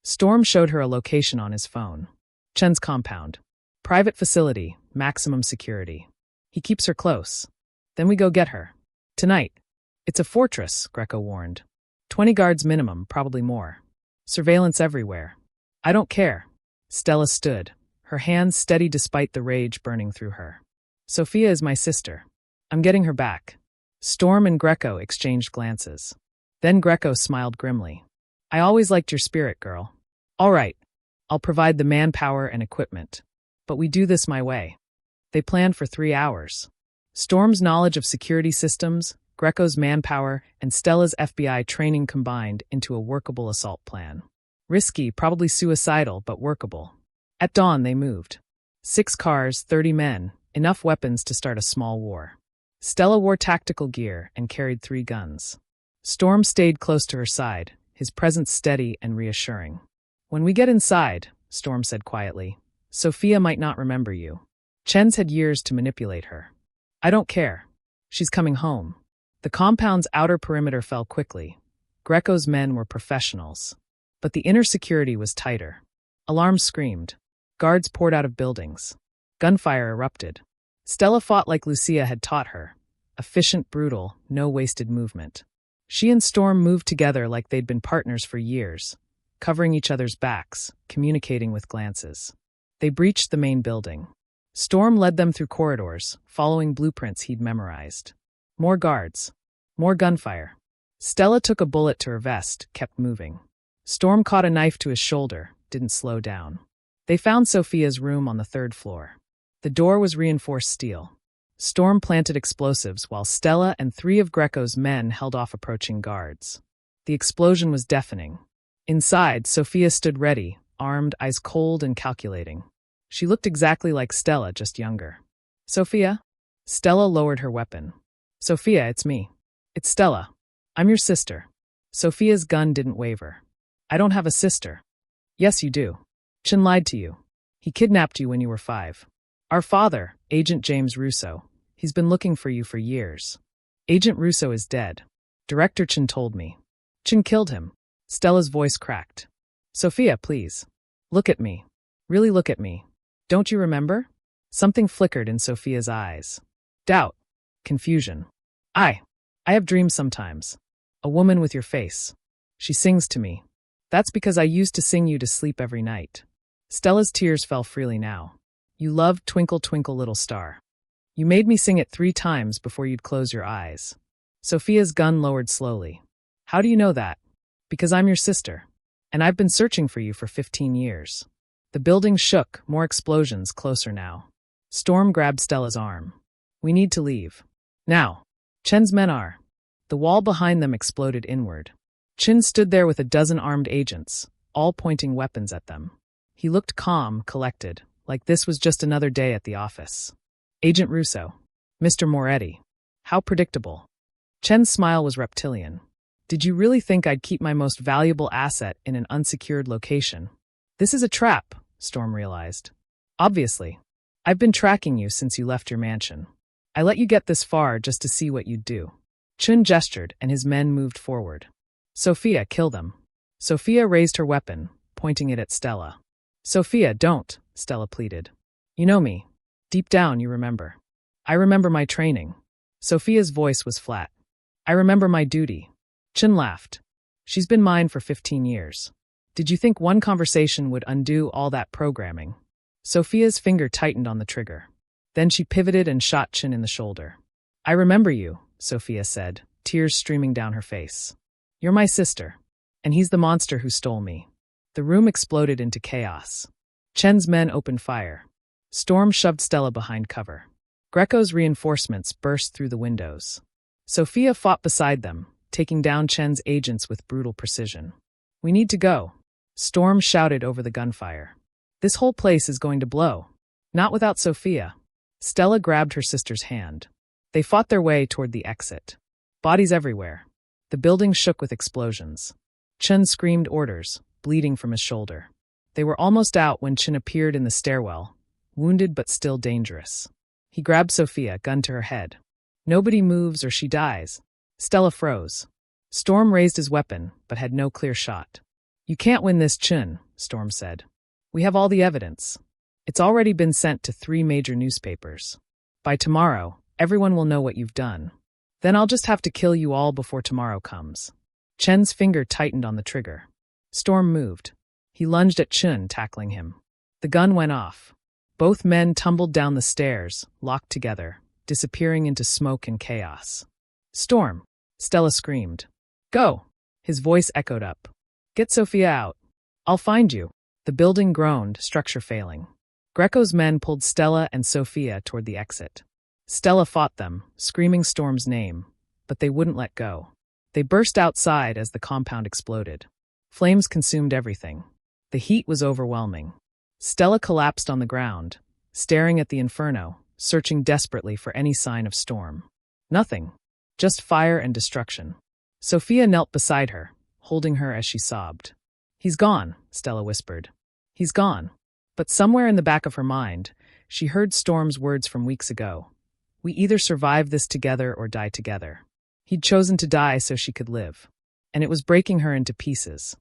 Storm showed her a location on his phone. "Chun's compound. Private facility, maximum security. He keeps her close. Then we go get her. Tonight." "It's a fortress," Greco warned. 20 guards minimum, probably more. Surveillance everywhere." "I don't care." Stella stood, her hands steady despite the rage burning through her. "Sophia is my sister. I'm getting her back." Storm and Greco exchanged glances. Then Greco smiled grimly. "I always liked your spirit, girl. All right, I'll provide the manpower and equipment. But we do this my way." They planned for 3 hours. Storm's knowledge of security systems, Greco's manpower, and Stella's FBI training combined into a workable assault plan. Risky, probably suicidal, but workable. At dawn, they moved. 6 cars, 30 men, enough weapons to start a small war. Stella wore tactical gear and carried 3 guns. Storm stayed close to her side, his presence steady and reassuring. "When we get inside," Storm said quietly, "Sophia might not remember you. Chen's had years to manipulate her. I don't care. She's coming home." The compound's outer perimeter fell quickly. Greco's men were professionals. But the inner security was tighter. Alarms screamed. Guards poured out of buildings. Gunfire erupted. Stella fought like Lucia had taught her. Efficient, brutal, no wasted movement. She and Storm moved together like they'd been partners for years, covering each other's backs, communicating with glances. They breached the main building. Storm led them through corridors, following blueprints he'd memorized. More guards. More gunfire. Stella took a bullet to her vest, kept moving. Storm caught a knife to his shoulder, didn't slow down. They found Sophia's room on the 3rd floor. The door was reinforced steel. Storm planted explosives while Stella and 3 of Greco's men held off approaching guards. The explosion was deafening. Inside, Sophia stood ready, armed, eyes cold and calculating. She looked exactly like Stella, just younger. "Sophia?" Stella lowered her weapon. "Sophia, it's me. It's Stella. I'm your sister." Sophia's gun didn't waver. "I don't have a sister." "Yes, you do. Chun lied to you. He kidnapped you when you were 5. Our father, Agent James Russo, he's been looking for you for years. Agent Russo is dead. Director Chun told me. Chun killed him." Stella's voice cracked. "Sophia, please. Look at me. Really look at me. Don't you remember?" Something flickered in Sophia's eyes. Doubt. Confusion. I have dreams sometimes. A woman with your face. She sings to me. That's because I used to sing you to sleep every night." Stella's tears fell freely now. You loved Twinkle Twinkle Little Star. You made me sing it 3 times before you'd close your eyes. Sophia's gun lowered slowly. How do you know that? Because I'm your sister. And I've been searching for you for 15 years. The building shook, more explosions closer now. Storm grabbed Stella's arm. We need to leave. Now. Chen's men are. The wall behind them exploded inward. Chen stood there with a dozen armed agents, all pointing weapons at them. He looked calm, collected, like this was just another day at the office. Agent Russo. Mr. Moretti. How predictable. Chen's smile was reptilian. Did you really think I'd keep my most valuable asset in an unsecured location? This is a trap, Storm realized. Obviously. I've been tracking you since you left your mansion. I let you get this far just to see what you'd do. Chen gestured, and his men moved forward. Sophia, kill them. Sophia raised her weapon, pointing it at Stella. Sophia, don't, Stella pleaded. You know me. Deep down, you remember. I remember my training. Sophia's voice was flat. I remember my duty. Chen laughed. She's been mine for 15 years. Did you think one conversation would undo all that programming? Sophia's finger tightened on the trigger. Then she pivoted and shot Chen in the shoulder. I remember you, Sophia said, tears streaming down her face. You're my sister. And he's the monster who stole me. The room exploded into chaos. Chen's men opened fire. Storm shoved Stella behind cover. Greco's reinforcements burst through the windows. Sophia fought beside them, taking down Chen's agents with brutal precision. We need to go. Storm shouted over the gunfire. This whole place is going to blow. Not without Sophia. Stella grabbed her sister's hand. They fought their way toward the exit. Bodies everywhere. The building shook with explosions. Chen screamed orders, bleeding from his shoulder. They were almost out when Chen appeared in the stairwell, wounded but still dangerous. He grabbed Sophia, gun to her head. Nobody moves or she dies. Stella froze. Storm raised his weapon, but had no clear shot. You can't win this, Chen, Storm said. We have all the evidence. It's already been sent to 3 major newspapers. By tomorrow, everyone will know what you've done. Then I'll just have to kill you all before tomorrow comes. Chen's finger tightened on the trigger. Storm moved. He lunged at Chen, tackling him. The gun went off. Both men tumbled down the stairs, locked together, disappearing into smoke and chaos. Storm! Stella screamed. Go! His voice echoed up. Get Sophia out. I'll find you. The building groaned, structure failing. Greco's men pulled Stella and Sophia toward the exit. Stella fought them, screaming Storm's name, but they wouldn't let go. They burst outside as the compound exploded. Flames consumed everything. The heat was overwhelming. Stella collapsed on the ground, staring at the inferno, searching desperately for any sign of Storm. Nothing. Just fire and destruction. Sophia knelt beside her, holding her as she sobbed. He's gone, Stella whispered. He's gone. But somewhere in the back of her mind, she heard Storm's words from weeks ago. We either survive this together or die together. He'd chosen to die so she could live. And it was breaking her into pieces.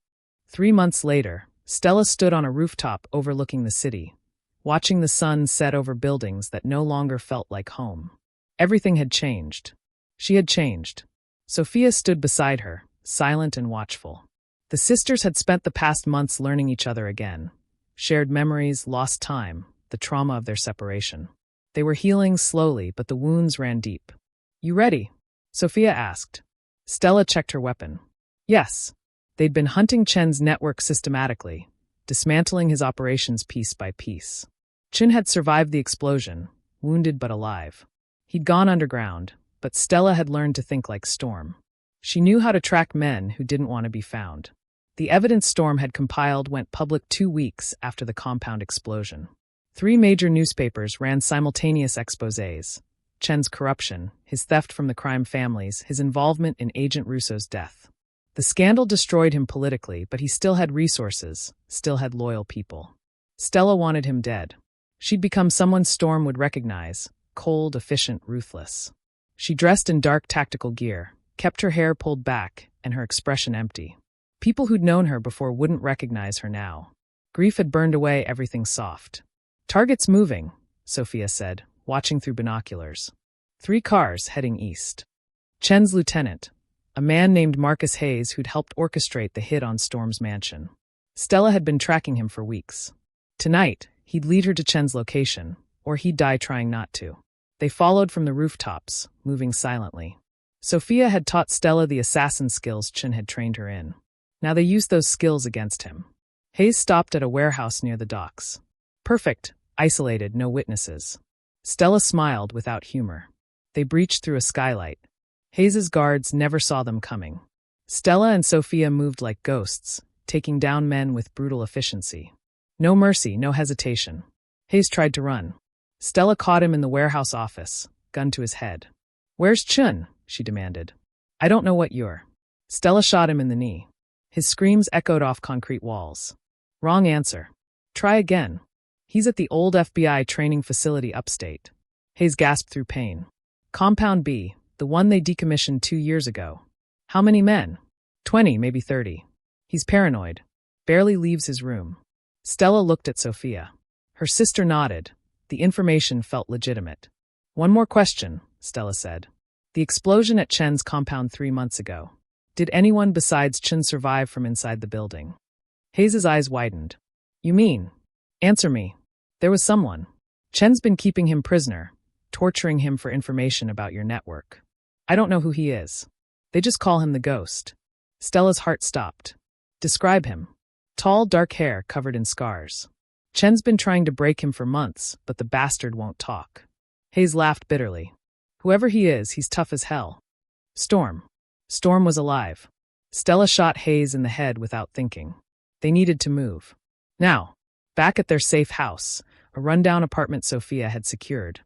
3 months later, Stella stood on a rooftop overlooking the city, watching the sun set over buildings that no longer felt like home. Everything had changed. She had changed. Sophia stood beside her, silent and watchful. The sisters had spent the past months learning each other again. Shared memories, lost time, the trauma of their separation. They were healing slowly, but the wounds ran deep. You ready? Sophia asked. Stella checked her weapon. Yes. They'd been hunting Chen's network systematically, dismantling his operations piece by piece. Chen had survived the explosion, wounded but alive. He'd gone underground, but Stella had learned to think like Storm. She knew how to track men who didn't want to be found. The evidence Storm had compiled went public 2 weeks after the compound explosion. 3 major newspapers ran simultaneous exposés. Chen's corruption, his theft from the crime families, his involvement in Agent Russo's death. The scandal destroyed him politically, but he still had resources, still had loyal people. Stella wanted him dead. She'd become someone Storm would recognize, cold, efficient, ruthless. She dressed in dark tactical gear, kept her hair pulled back, and her expression empty. People who'd known her before wouldn't recognize her now. Grief had burned away everything soft. Target's moving, Sophia said, watching through binoculars. 3 cars heading east. Chen's lieutenant, a man named Marcus Hayes who'd helped orchestrate the hit on Storm's mansion. Stella had been tracking him for weeks. Tonight, he'd lead her to Chen's location, or he'd die trying not to. They followed from the rooftops, moving silently. Sophia had taught Stella the assassin skills Chen had trained her in. Now they used those skills against him. Hayes stopped at a warehouse near the docks. Perfect, isolated, no witnesses. Stella smiled without humor. They breached through a skylight. Hayes's guards never saw them coming. Stella and Sophia moved like ghosts, taking down men with brutal efficiency. No mercy, no hesitation. Hayes tried to run. Stella caught him in the warehouse office, gun to his head. "Where's Chun?" she demanded. "I don't know what you're." Stella shot him in the knee. His screams echoed off concrete walls. "Wrong answer. Try again. He's at the old FBI training facility upstate." Hayes gasped through pain. "Compound B, the one they decommissioned 2 years ago. How many men?" 20, maybe 30. He's paranoid. Barely leaves his room." Stella looked at Sophia. Her sister nodded. The information felt legitimate. "One more question," Stella said. "The explosion at Chen's compound 3 months ago. Did anyone besides Chen survive from inside the building?" Hayes's eyes widened. "You mean? Answer me." "There was someone. Chen's been keeping him prisoner, torturing him for information about your network. I don't know who he is. They just call him the Ghost." Stella's heart stopped. "Describe him." "Tall, dark hair covered in scars. Chen's been trying to break him for months, but the bastard won't talk." Hayes laughed bitterly. "Whoever he is, he's tough as hell." Storm. Storm was alive. Stella shot Hayes in the head without thinking. They needed to move. Now, back at their safe house, a rundown apartment Sophia had secured,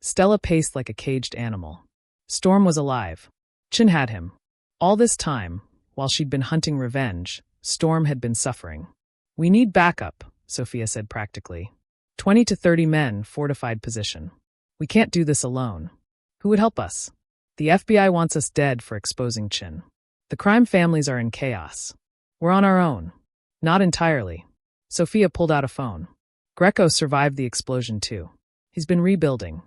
Stella paced like a caged animal. Storm was alive. Chen had him. All this time, while she'd been hunting revenge, Storm had been suffering. "We need backup," Sophia said practically. 20 to 30 men, fortified position. "We can't do this alone. Who would help us?" "The FBI wants us dead for exposing Chen. The crime families are in chaos. We're on our own." "Not entirely." Sophia pulled out a phone. "Greco survived the explosion too. He's been rebuilding.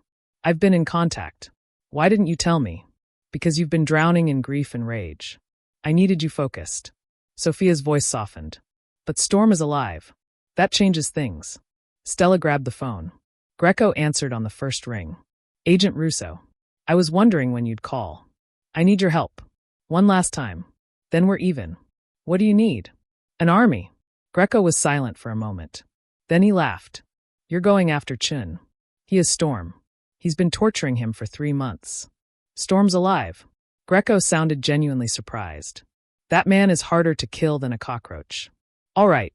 I've been in contact. Why didn't you tell me?" "Because you've been drowning in grief and rage. I needed you focused." Sophia's voice softened. "But Storm is alive. That changes things." Stella grabbed the phone. Greco answered on the first ring. "Agent Russo. I was wondering when you'd call. I need your help. One last time. Then we're even." "What do you need?" "An army." Greco was silent for a moment. Then he laughed. "You're going after Chun. He is Storm. He's been torturing him for 3 months. Storm's alive." Greco sounded genuinely surprised. "That man is harder to kill than a cockroach." "All right.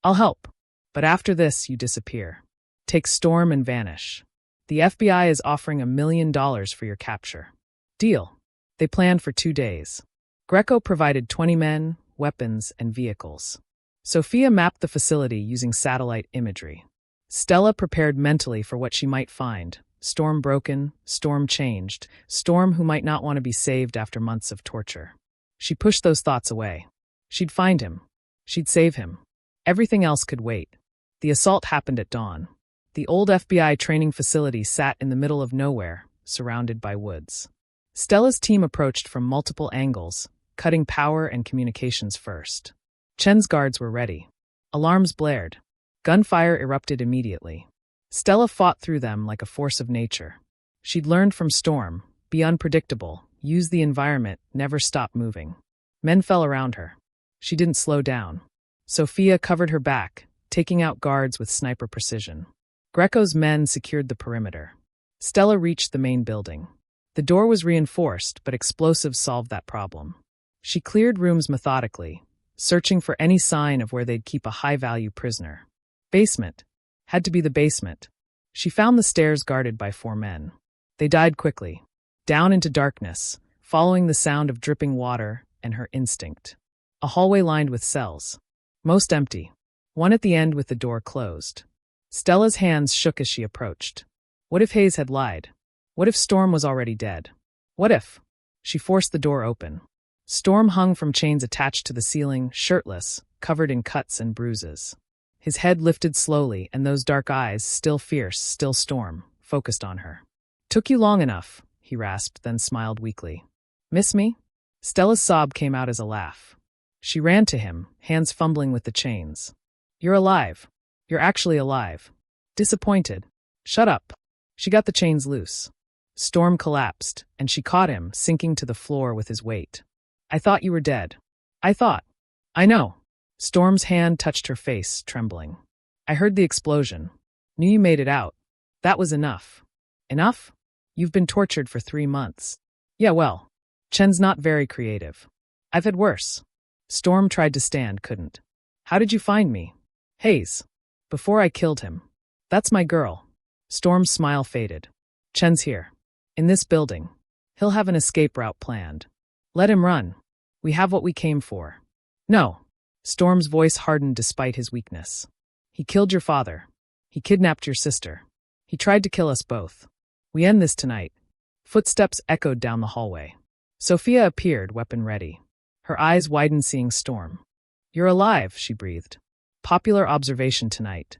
I'll help. But after this, you disappear. Take Storm and vanish. The FBI is offering $1 million for your capture." "Deal." They planned for 2 days. Greco provided 20 men, weapons, and vehicles. Sophia mapped the facility using satellite imagery. Stella prepared mentally for what she might find. Storm broken, Storm changed, Storm who might not want to be saved after months of torture. She pushed those thoughts away. She'd find him. She'd save him. Everything else could wait. The assault happened at dawn. The old FBI training facility sat in the middle of nowhere, surrounded by woods. Stella's team approached from multiple angles, cutting power and communications first. Chen's guards were ready. Alarms blared. Gunfire erupted immediately. Stella fought through them like a force of nature. She'd learned from Storm, be unpredictable, use the environment, never stop moving. Men fell around her. She didn't slow down. Sophia covered her back, taking out guards with sniper precision. Greco's men secured the perimeter. Stella reached the main building. The door was reinforced, but explosives solved that problem. She cleared rooms methodically, searching for any sign of where they'd keep a high-value prisoner. Basement. Had to be the basement. She found the stairs guarded by 4 men. They died quickly, down into darkness, following the sound of dripping water and her instinct. A hallway lined with cells. Most empty. One at the end with the door closed. Stella's hands shook as she approached. What if Hayes had lied? What if Storm was already dead? What if? She forced the door open. Storm hung from chains attached to the ceiling, shirtless, covered in cuts and bruises. His head lifted slowly, and those dark eyes, still fierce, still Storm, focused on her. "Took you long enough," he rasped, then smiled weakly. "Miss me?" Stella's sob came out as a laugh. She ran to him, hands fumbling with the chains. "You're alive." You're actually alive. Disappointed. Shut up. She got the chains loose. Storm collapsed, and she caught him, sinking to the floor with his weight. I thought you were dead. I thought. I know. Storm's hand touched her face, trembling. I heard the explosion. Knew you made it out. That was enough. Enough? You've been tortured for 3 months. Yeah, well. Chen's not very creative. I've had worse. Storm tried to stand, couldn't. How did you find me? Hayes. Before I killed him. That's my girl. Storm's smile faded. Chen's here. In this building. He'll have an escape route planned. Let him run. We have what we came for. No. Storm's voice hardened despite his weakness. He killed your father. He kidnapped your sister. He tried to kill us both. We end this tonight. Footsteps echoed down the hallway. Sophia appeared, weapon ready. Her eyes widened, seeing Storm. You're alive, she breathed. Popular observation tonight.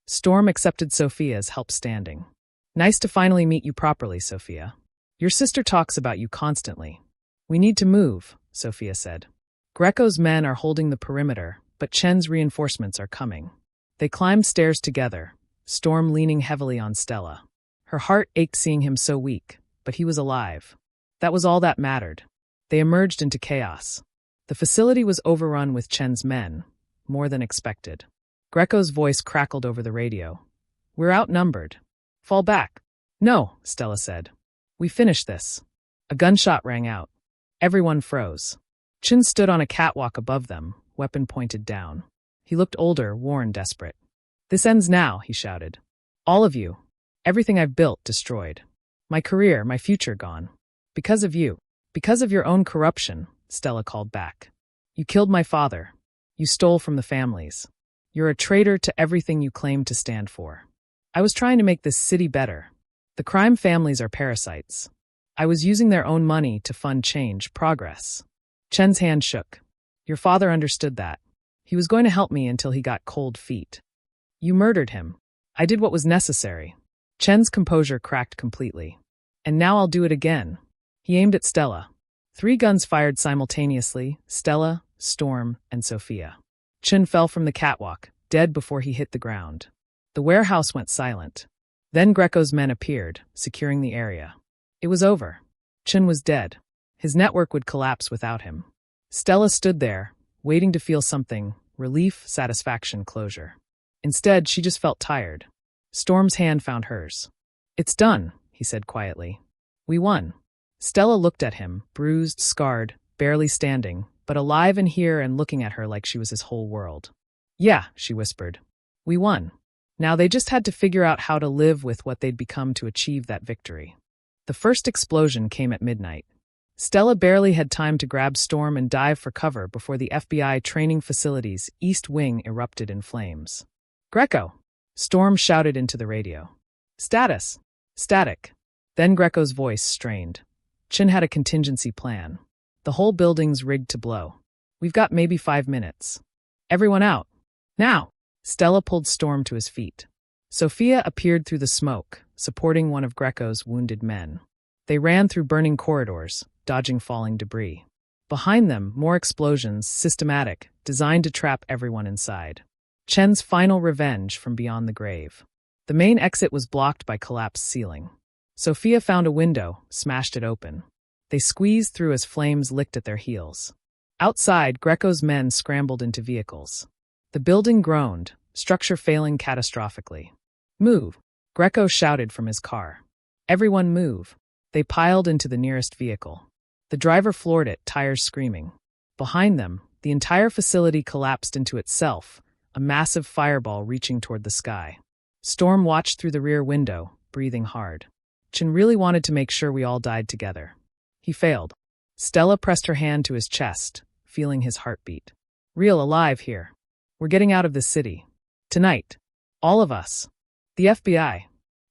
Storm accepted Sophia's help, standing. Nice to finally meet you properly, Sophia. Your sister talks about you constantly. We need to move, Sophia said. Greco's men are holding the perimeter, but Chen's reinforcements are coming. They climbed stairs together, Storm leaning heavily on Stella. Her heart ached seeing him so weak, but he was alive. That was all that mattered. They emerged into chaos. The facility was overrun with Chen's men, more than expected. Greco's voice crackled over the radio. We're outnumbered. Fall back. No, Stella said. We finished this. A gunshot rang out. Everyone froze. Chen stood on a catwalk above them, weapon pointed down. He looked older, worn, desperate. This ends now, he shouted. All of you. Everything I've built destroyed. My career, my future gone. Because of you. Because of your own corruption, Stella called back. You killed my father. You stole from the families. You're a traitor to everything you claim to stand for. I was trying to make this city better. The crime families are parasites. I was using their own money to fund change, progress. Chen's hand shook. Your father understood that. He was going to help me until he got cold feet. You murdered him. I did what was necessary. Chen's composure cracked completely. And now I'll do it again. He aimed at Stella. 3 guns fired simultaneously, Stella, Storm, and Sophia. Chen fell from the catwalk, dead before he hit the ground. The warehouse went silent. Then Greco's men appeared, securing the area. It was over. Chen was dead. His network would collapse without him. Stella stood there, waiting to feel something, relief, satisfaction, closure. Instead, she just felt tired. Storm's hand found hers. It's done, he said quietly. We won. Stella looked at him, bruised, scarred, barely standing, but alive and here and looking at her like she was his whole world. Yeah, she whispered. We won. Now they just had to figure out how to live with what they'd become to achieve that victory. The first explosion came at midnight. Stella barely had time to grab Storm and dive for cover before the FBI training facility's East Wing erupted in flames. Greco! Storm shouted into the radio. Status! Static. Then Greco's voice strained. Chen had a contingency plan. The whole building's rigged to blow. We've got maybe 5 minutes. Everyone out. Now! Stella pulled Storm to his feet. Sophia appeared through the smoke, supporting one of Greco's wounded men. They ran through burning corridors, dodging falling debris. Behind them, more explosions, systematic, designed to trap everyone inside. Chen's final revenge from beyond the grave. The main exit was blocked by collapsed ceiling. Sophia found a window, smashed it open. They squeezed through as flames licked at their heels. Outside, Greco's men scrambled into vehicles. The building groaned, structure failing catastrophically. Move! Greco shouted from his car. Everyone move. They piled into the nearest vehicle. The driver floored it, tires screaming. Behind them, the entire facility collapsed into itself, a massive fireball reaching toward the sky. Storm watched through the rear window, breathing hard. Chen really wanted to make sure we all died together. He failed. Stella pressed her hand to his chest, feeling his heartbeat. Real alive here. We're getting out of this city. Tonight. All of us. The FBI.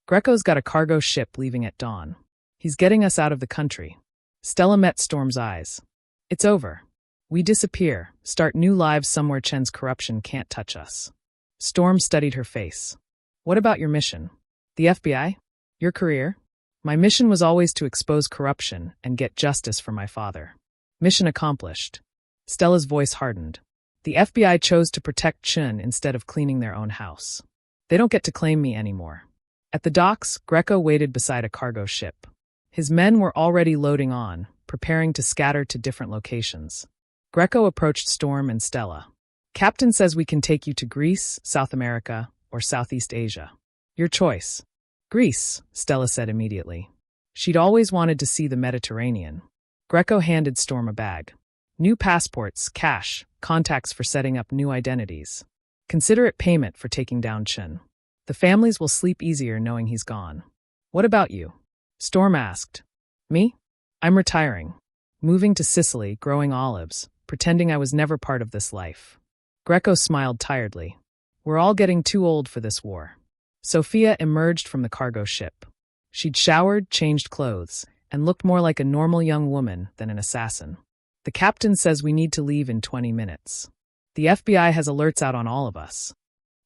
Greco's got a cargo ship leaving at dawn. He's getting us out of the country. Stella met Storm's eyes. It's over. We disappear, start new lives somewhere Chen's corruption can't touch us. Storm studied her face. What about your mission? The FBI? Your career? My mission was always to expose corruption and get justice for my father. Mission accomplished. Stella's voice hardened. The FBI chose to protect Chun instead of cleaning their own house. They don't get to claim me anymore. At the docks, Greco waited beside a cargo ship. His men were already loading on, preparing to scatter to different locations. Greco approached Storm and Stella. Captain says we can take you to Greece, South America, or Southeast Asia. Your choice. Greece, Stella said immediately. She'd always wanted to see the Mediterranean. Greco handed Storm a bag. New passports, cash, contacts for setting up new identities. Consider it payment for taking down Chun. The families will sleep easier knowing he's gone. What about you? Storm asked. Me? I'm retiring. Moving to Sicily, growing olives, pretending I was never part of this life. Greco smiled tiredly. We're all getting too old for this war. Sophia emerged from the cargo ship. She'd showered, changed clothes, and looked more like a normal young woman than an assassin. The captain says we need to leave in 20 minutes. The FBI has alerts out on all of us.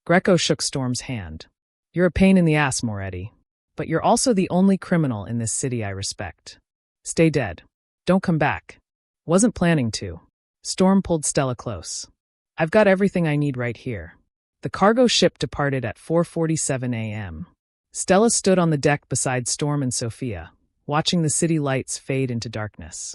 Greco shook Storm's hand. You're a pain in the ass, Moretti. But you're also the only criminal in this city I respect. Stay dead. Don't come back. Wasn't planning to. Storm pulled Stella close. I've got everything I need right here. The cargo ship departed at 4:47 a.m. Stella stood on the deck beside Storm and Sophia, watching the city lights fade into darkness.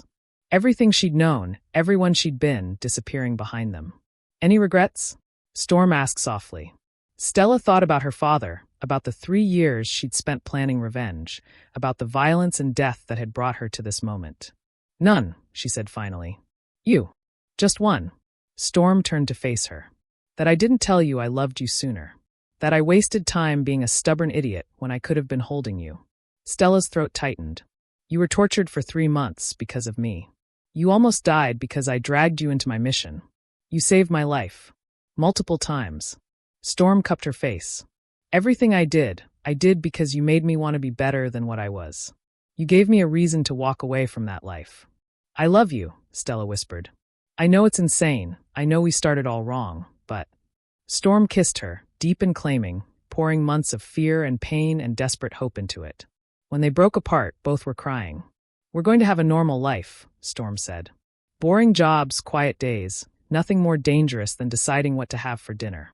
Everything she'd known, everyone she'd been, disappearing behind them. Any regrets? Storm asked softly. Stella thought about her father, about the 3 years she'd spent planning revenge, about the violence and death that had brought her to this moment. None, she said finally. You. Just one. Storm turned to face her. That I didn't tell you I loved you sooner. That I wasted time being a stubborn idiot when I could have been holding you. Stella's throat tightened. You were tortured for 3 months because of me. You almost died because I dragged you into my mission. You saved my life. Multiple times. Storm cupped her face. Everything I did because you made me want to be better than what I was. You gave me a reason to walk away from that life. I love you, Stella whispered. I know it's insane. I know we started all wrong, but... Storm kissed her, deep and claiming, pouring months of fear and pain and desperate hope into it. When they broke apart, both were crying. We're going to have a normal life, Storm said. Boring jobs, quiet days, nothing more dangerous than deciding what to have for dinner.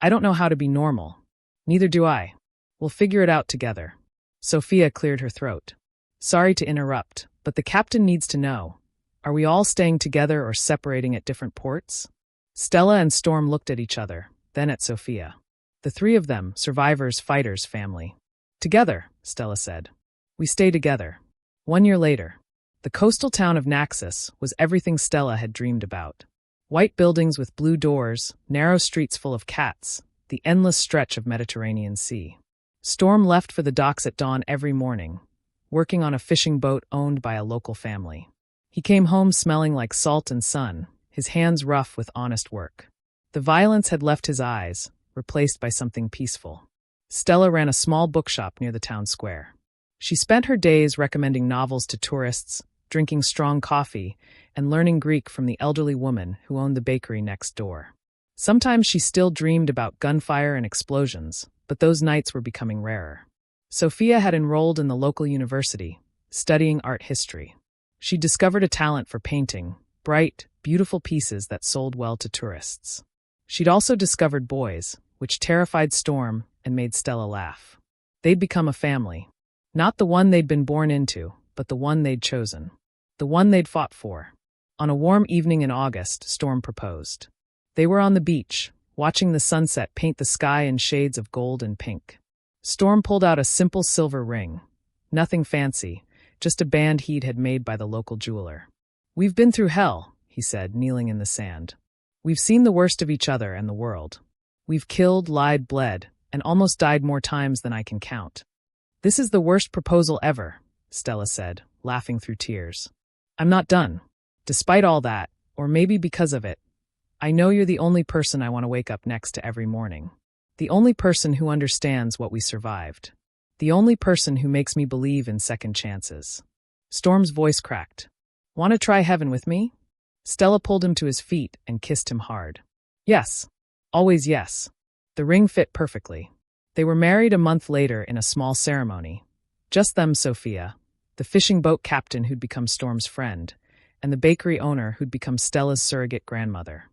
I don't know how to be normal. Neither do I. We'll figure it out together. Sophia cleared her throat. Sorry to interrupt, but the captain needs to know. Are we all staying together or separating at different ports? Stella and Storm looked at each other, then at Sophia. The 3 of them, survivors, fighters, family. Together, Stella said. We stay together. 1 year later, the coastal town of Naxos was everything Stella had dreamed about. White buildings with blue doors, narrow streets full of cats, the endless stretch of Mediterranean Sea. Storm left for the docks at dawn every morning, working on a fishing boat owned by a local family. He came home smelling like salt and sun, his hands rough with honest work. The violence had left his eyes, replaced by something peaceful. Stella ran a small bookshop near the town square. She spent her days recommending novels to tourists, drinking strong coffee, and learning Greek from the elderly woman who owned the bakery next door. Sometimes she still dreamed about gunfire and explosions, but those nights were becoming rarer. Sophia had enrolled in the local university, studying art history. She discovered a talent for painting, bright, beautiful pieces that sold well to tourists. She'd also discovered boys, which terrified Storm and made Stella laugh. They'd become a family. Not the one they'd been born into, but the one they'd chosen. The one they'd fought for. On a warm evening in August, Storm proposed. They were on the beach, watching the sunset paint the sky in shades of gold and pink. Storm pulled out a simple silver ring. Nothing fancy, just a band he'd had made by the local jeweler. We've been through hell, he said, kneeling in the sand. We've seen the worst of each other and the world. We've killed, lied, bled, and almost died more times than I can count. This is the worst proposal ever, Stella said, laughing through tears. I'm not done. Despite all that, or maybe because of it, I know you're the only person I want to wake up next to every morning. The only person who understands what we survived. The only person who makes me believe in second chances. Storm's voice cracked. Want to try heaven with me? Stella pulled him to his feet and kissed him hard. Yes. Always yes. The ring fit perfectly. They were married a month later in a small ceremony. Just them, Sophia, the fishing boat captain who'd become Storm's friend, and the bakery owner who'd become Stella's surrogate grandmother.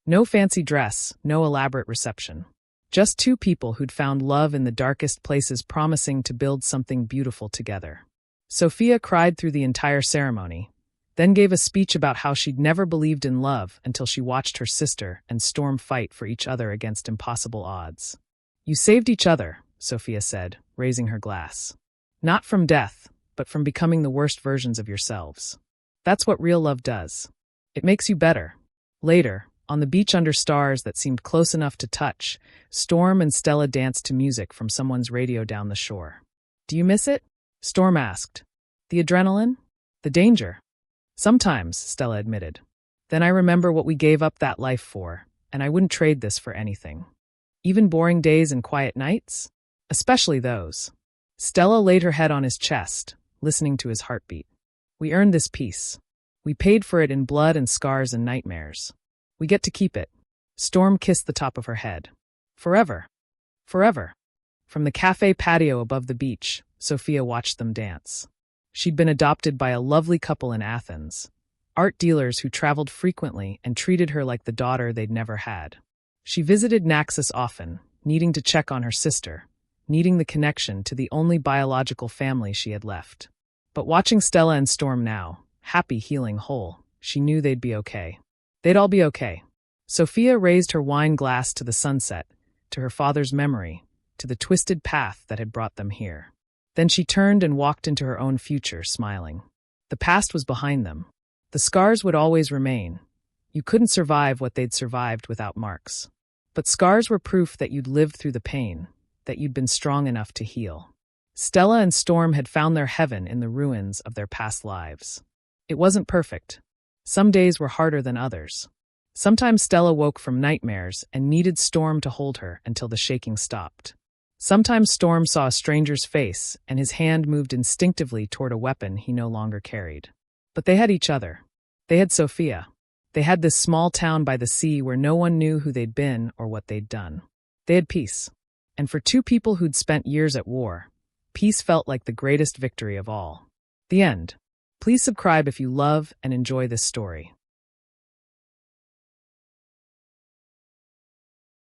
No fancy dress, no elaborate reception. Just two people who'd found love in the darkest places, promising to build something beautiful together. Sophia cried through the entire ceremony, then gave a speech about how she'd never believed in love until she watched her sister and Storm fight for each other against impossible odds. "You saved each other," Sophia said, raising her glass. "Not from death, but from becoming the worst versions of yourselves. That's what real love does. It makes you better." Later, on the beach under stars that seemed close enough to touch, Storm and Stella danced to music from someone's radio down the shore. "Do you miss it?" Storm asked. "The adrenaline? The danger?" "Sometimes," Stella admitted. "Then I remember what we gave up that life for, and I wouldn't trade this for anything. Even boring days and quiet nights? Especially those." Stella laid her head on his chest, listening to his heartbeat. "We earned this peace. We paid for it in blood and scars and nightmares. We get to keep it." Storm kissed the top of her head. "Forever. Forever." From the cafe patio above the beach, Sophia watched them dance. She'd been adopted by a lovely couple in Athens, art dealers who traveled frequently and treated her like the daughter they'd never had. She visited Naxos often, needing to check on her sister, needing the connection to the only biological family she had left. But watching Stella and Storm now, happy, healing, whole, she knew they'd be okay. They'd all be okay. Sophia raised her wine glass to the sunset, to her father's memory, to the twisted path that had brought them here. Then she turned and walked into her own future, smiling. The past was behind them. The scars would always remain. You couldn't survive what they'd survived without marks. But scars were proof that you'd lived through the pain, that you'd been strong enough to heal. Stella and Storm had found their heaven in the ruins of their past lives. It wasn't perfect. Some days were harder than others. Sometimes Stella woke from nightmares and needed Storm to hold her until the shaking stopped. Sometimes Storm saw a stranger's face and his hand moved instinctively toward a weapon he no longer carried. But they had each other. They had Sophia. They had this small town by the sea where no one knew who they'd been or what they'd done. They had peace. And for two people who'd spent years at war, peace felt like the greatest victory of all. The end. Please subscribe if you love and enjoy this story.